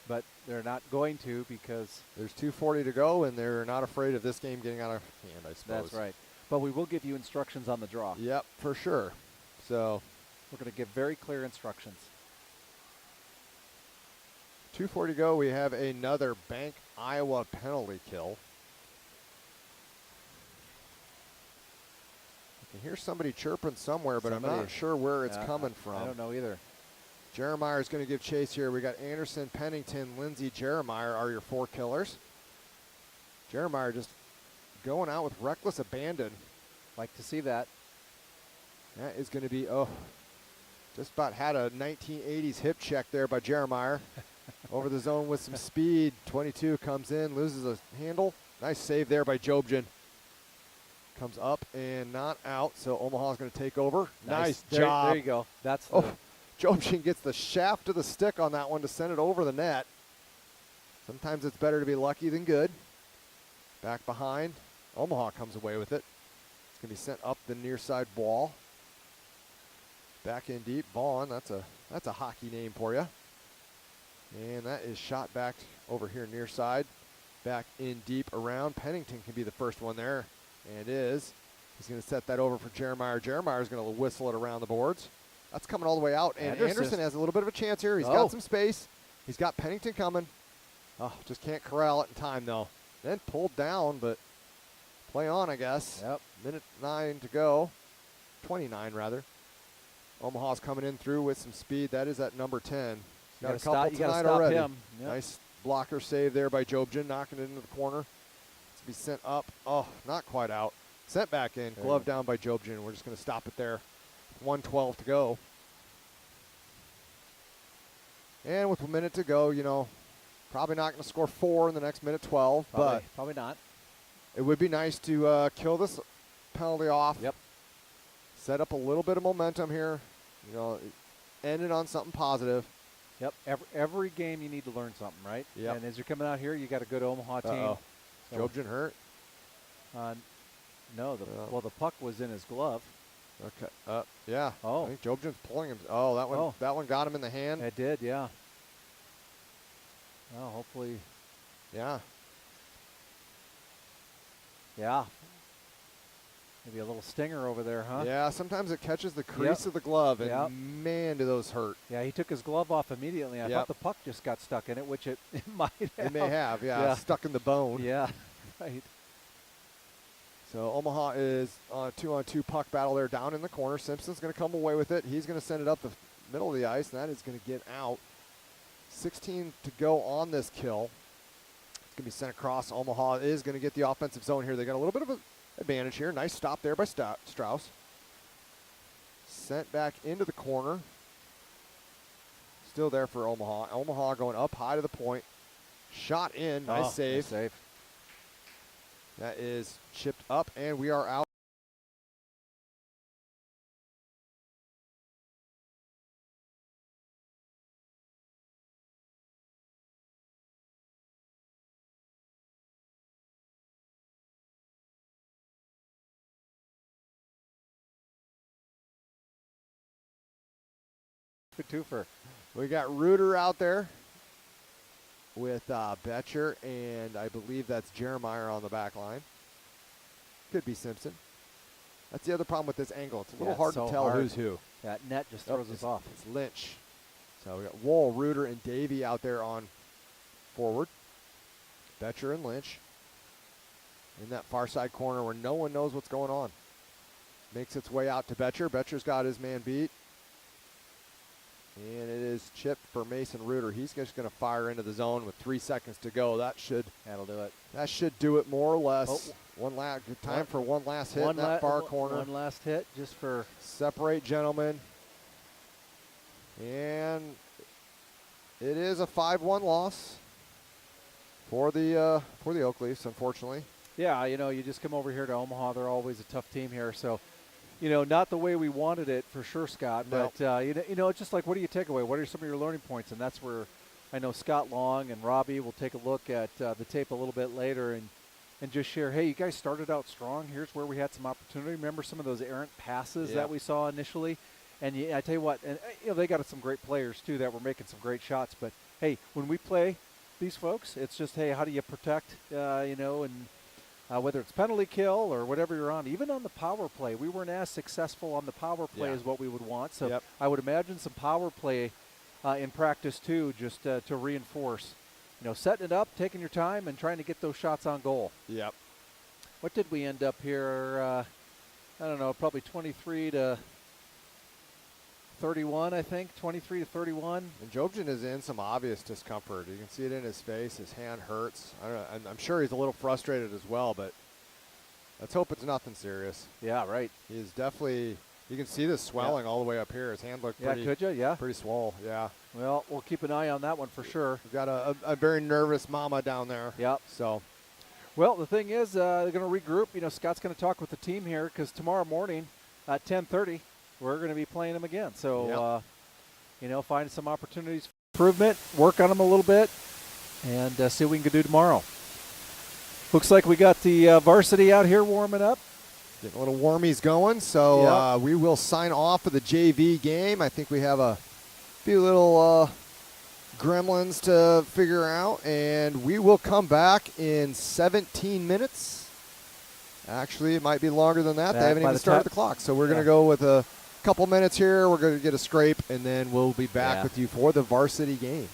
but they're not going to because there's 2:40 to go, and they're not afraid of this game getting out of hand, I suppose. That's right. But we will give you instructions on the draw. Yep, for sure. So we're going to give very clear instructions. 2:40 to go. We have another Bank Iowa penalty kill. I can hear somebody chirping somewhere, but I'm not sure where it's coming from. I don't know either. Jeremiah is going to give chase here. We got Anderson, Pennington, Lindsay, Jeremiah are your 4 killers. Jeremiah just going out with reckless abandon. Like to see that. That is going to be, just about had a 1980s hip check there by Jeremiah. Over the zone with some speed. 22 comes in, loses a handle. Nice save there by Jobjan. Comes up and not out, so Omaha's going to take over. Nice job. There you go. That's Jobjan gets the shaft of the stick on that one to send it over the net. Sometimes it's better to be lucky than good. Back behind. Omaha comes away with it. It's going to be sent up the near side wall. Back in deep. Vaughn, that's a hockey name for you. And that is shot back over here near side. Back in deep around. Pennington can be the first one there. And is. He's going to set that over for Jeremiah. Jeremiah is going to whistle it around the boards. That's coming all the way out. And Anderson has a little bit of a chance here. He's got some space. He's got Pennington coming. Just can't corral it in time, though. Then pulled down, but play on, I guess. Yep. Minute 9 to go. 29, rather. Omaha's coming in through with some speed. That is at number 10. Got a couple tonight already. Him. Yep. Nice blocker save there by Jobjan, knocking it into the corner. It's be sent up. Not quite out. Sent back in. Glove down by Jobjan. We're just going to stop it there. 1:12 to go. And with a minute to go, probably not going to score 4 in the next minute 12. Probably not. It would be nice to kill this penalty off. Yep. Set up a little bit of momentum here. End it on something positive. Yep. Every game you need to learn something, right? Yep. And as you're coming out here, you got a good Omaha team. Jobjan hurt? No. The puck was in his glove. Okay. Yeah. Oh. I think Jobjan's pulling him. That one got him in the hand. It did, yeah. Well, hopefully. Yeah. Yeah. Maybe a little stinger over there, huh? Yeah, sometimes it catches the crease of the glove, and man, do those hurt. Yeah, he took his glove off immediately. I thought the puck just got stuck in it, which it might have. It may have, stuck in the bone. Yeah, right. So Omaha is on a 2-on-2 puck battle there down in the corner. Simpson's going to come away with it. He's going to send it up the middle of the ice, and that is going to get out. 16 to go on this kill. It's going to be sent across. Omaha is going to get the offensive zone here. They got a little bit of an advantage here. Nice stop there by Strauss. Sent back into the corner. Still there for Omaha. Omaha going up high to the point. Shot in. Nice save. Nice save. That is chipped up, and we are out. Twofer. We got Reuter out there with Betcher, and I believe that's Jeremiah on the back line. Could be Simpson. That's the other problem with this angle. It's a little hard to tell who's who. That net just throws us off. It's Lynch. So we got Wool, Reuter, and Davey out there on forward. Betcher and Lynch in that far side corner where no one knows what's going on. Makes its way out to Betcher. Betcher's got his man beat. And it is chipped for Mason Reuter. He's just going to fire into the zone with 3 seconds to go. That'll do it. That should do it more or less. Time for one last hit in that far corner. One last hit just for separate gentlemen. And it is a 5-1 loss for the Oak Leafs, unfortunately. Yeah, you just come over here to Omaha. They're always a tough team here, so. Not the way we wanted it for sure, Scott. No. But it's just like, what do you take away? What are some of your learning points? And that's where I know Scott Long and Robbie will take a look at the tape a little bit later and just share. Hey, you guys started out strong. Here's where we had some opportunity. Remember some of those errant passes that we saw initially. And I tell you what, and they got some great players too that were making some great shots. But hey, when we play these folks, it's just how do you protect? Whether it's penalty kill or whatever you're on, even on the power play, we weren't as successful on the power play as what we would want. So I would imagine some power play in practice too, just to reinforce, setting it up, taking your time, and trying to get those shots on goal. Yep. What did we end up here? I don't know, probably 23 to 31, I think, 23 to 31. And Jobson is in some obvious discomfort. You can see it in his face. His hand hurts. I don't know. I'm sure he's a little frustrated as well, but let's hope it's nothing serious. Yeah, right. He is definitely, you can see the swelling all the way up here. His hand looked pretty, could you? Yeah. Pretty swole, yeah. Well, we'll keep an eye on that one for sure. We've got a very nervous mama down there. Yep. So. Well, the thing is, they're going to regroup. Scott's going to talk with the team here because tomorrow morning at 10:30, we're going to be playing them again. So, find some opportunities for improvement, work on them a little bit, and see what we can do tomorrow. Looks like we got the varsity out here warming up. Getting a little warmies going. So we will sign off for the JV game. I think we have a few little gremlins to figure out, and we will come back in 17 minutes. Actually, it might be longer than that. They haven't even started the clock. So we're going to go with a couple minutes here. We're going to get a scrape, and then we'll be back with you for the varsity game.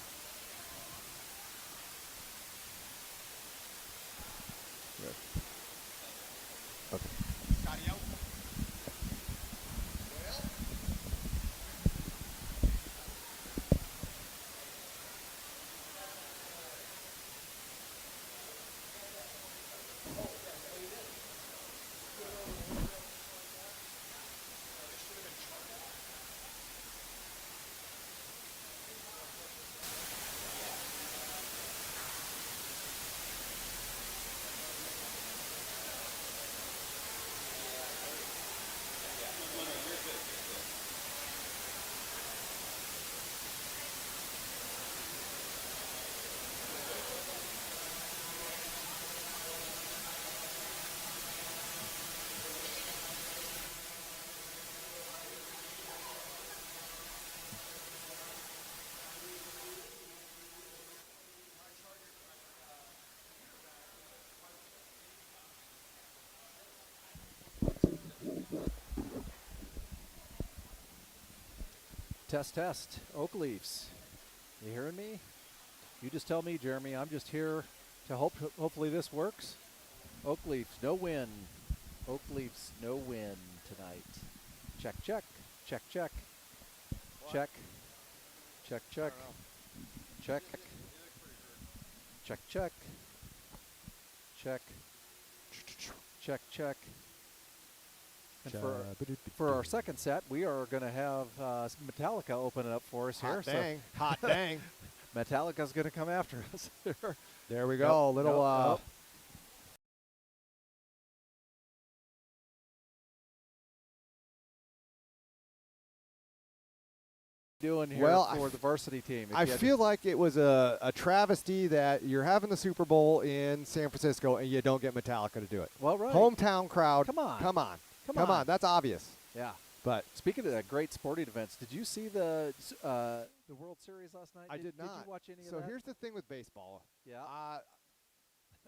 Test, test. Oak Leafs. You hearing me? You just tell me, Jeremy. I'm just here to hopefully this works. Oak Leafs, no win. Oak Leafs, no win tonight. Check, check. Check, check. What? Check. Check, check. Check. Check, check. Check. Check, check. And for our second set, we are going to have Metallica open it up for us here. Hot dang. Hot dang. Metallica's going to come after us. There we go. Little doing here for the varsity team. I feel like it was a travesty that you're having the Super Bowl in San Francisco and you don't get Metallica to do it. Well, right. Hometown crowd. Come on. Come on. Come Come on. on. That's obvious. Yeah. But speaking of great sporting events, did you see the World Series last night? I did not. Did you watch any of so that? here's the thing with baseball. Yeah.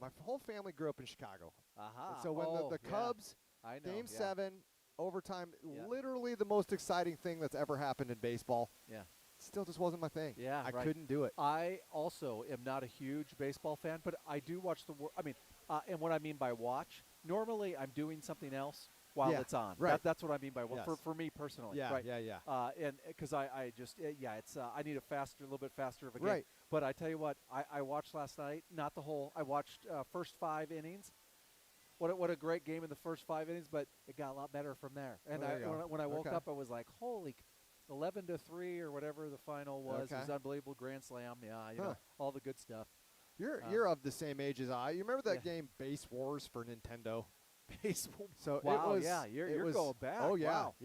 My whole family grew up in Chicago. Aha. And so when the Cubs, I know, Game yeah. 7, overtime, Yeah. literally the most exciting thing that's ever happened in baseball. Yeah. Still just wasn't my thing. Yeah, I right. couldn't do it. I also am not a huge baseball fan, but I do watch and what I mean by watch, normally I'm doing something else while Yeah, it's on. right. That's what I mean by Yes. for me personally. Yeah, right. yeah. And because I just it's I need a little bit faster of a game. Right. But I tell you what, I watched last night. Not the whole. I watched first 5 innings. What a great game in the first 5 innings, but it got a lot better from there. And Well, there you go. when I woke Okay. up, I was like, holy. 11-3 or whatever the final was. Okay. It was unbelievable. Grand slam. Yeah, you Huh. know, all the good stuff. You're of the same age as I. You remember that Yeah. game Base Wars for Nintendo? Baseball. So Wow, it was. yeah, you're going back. Oh yeah. Wow.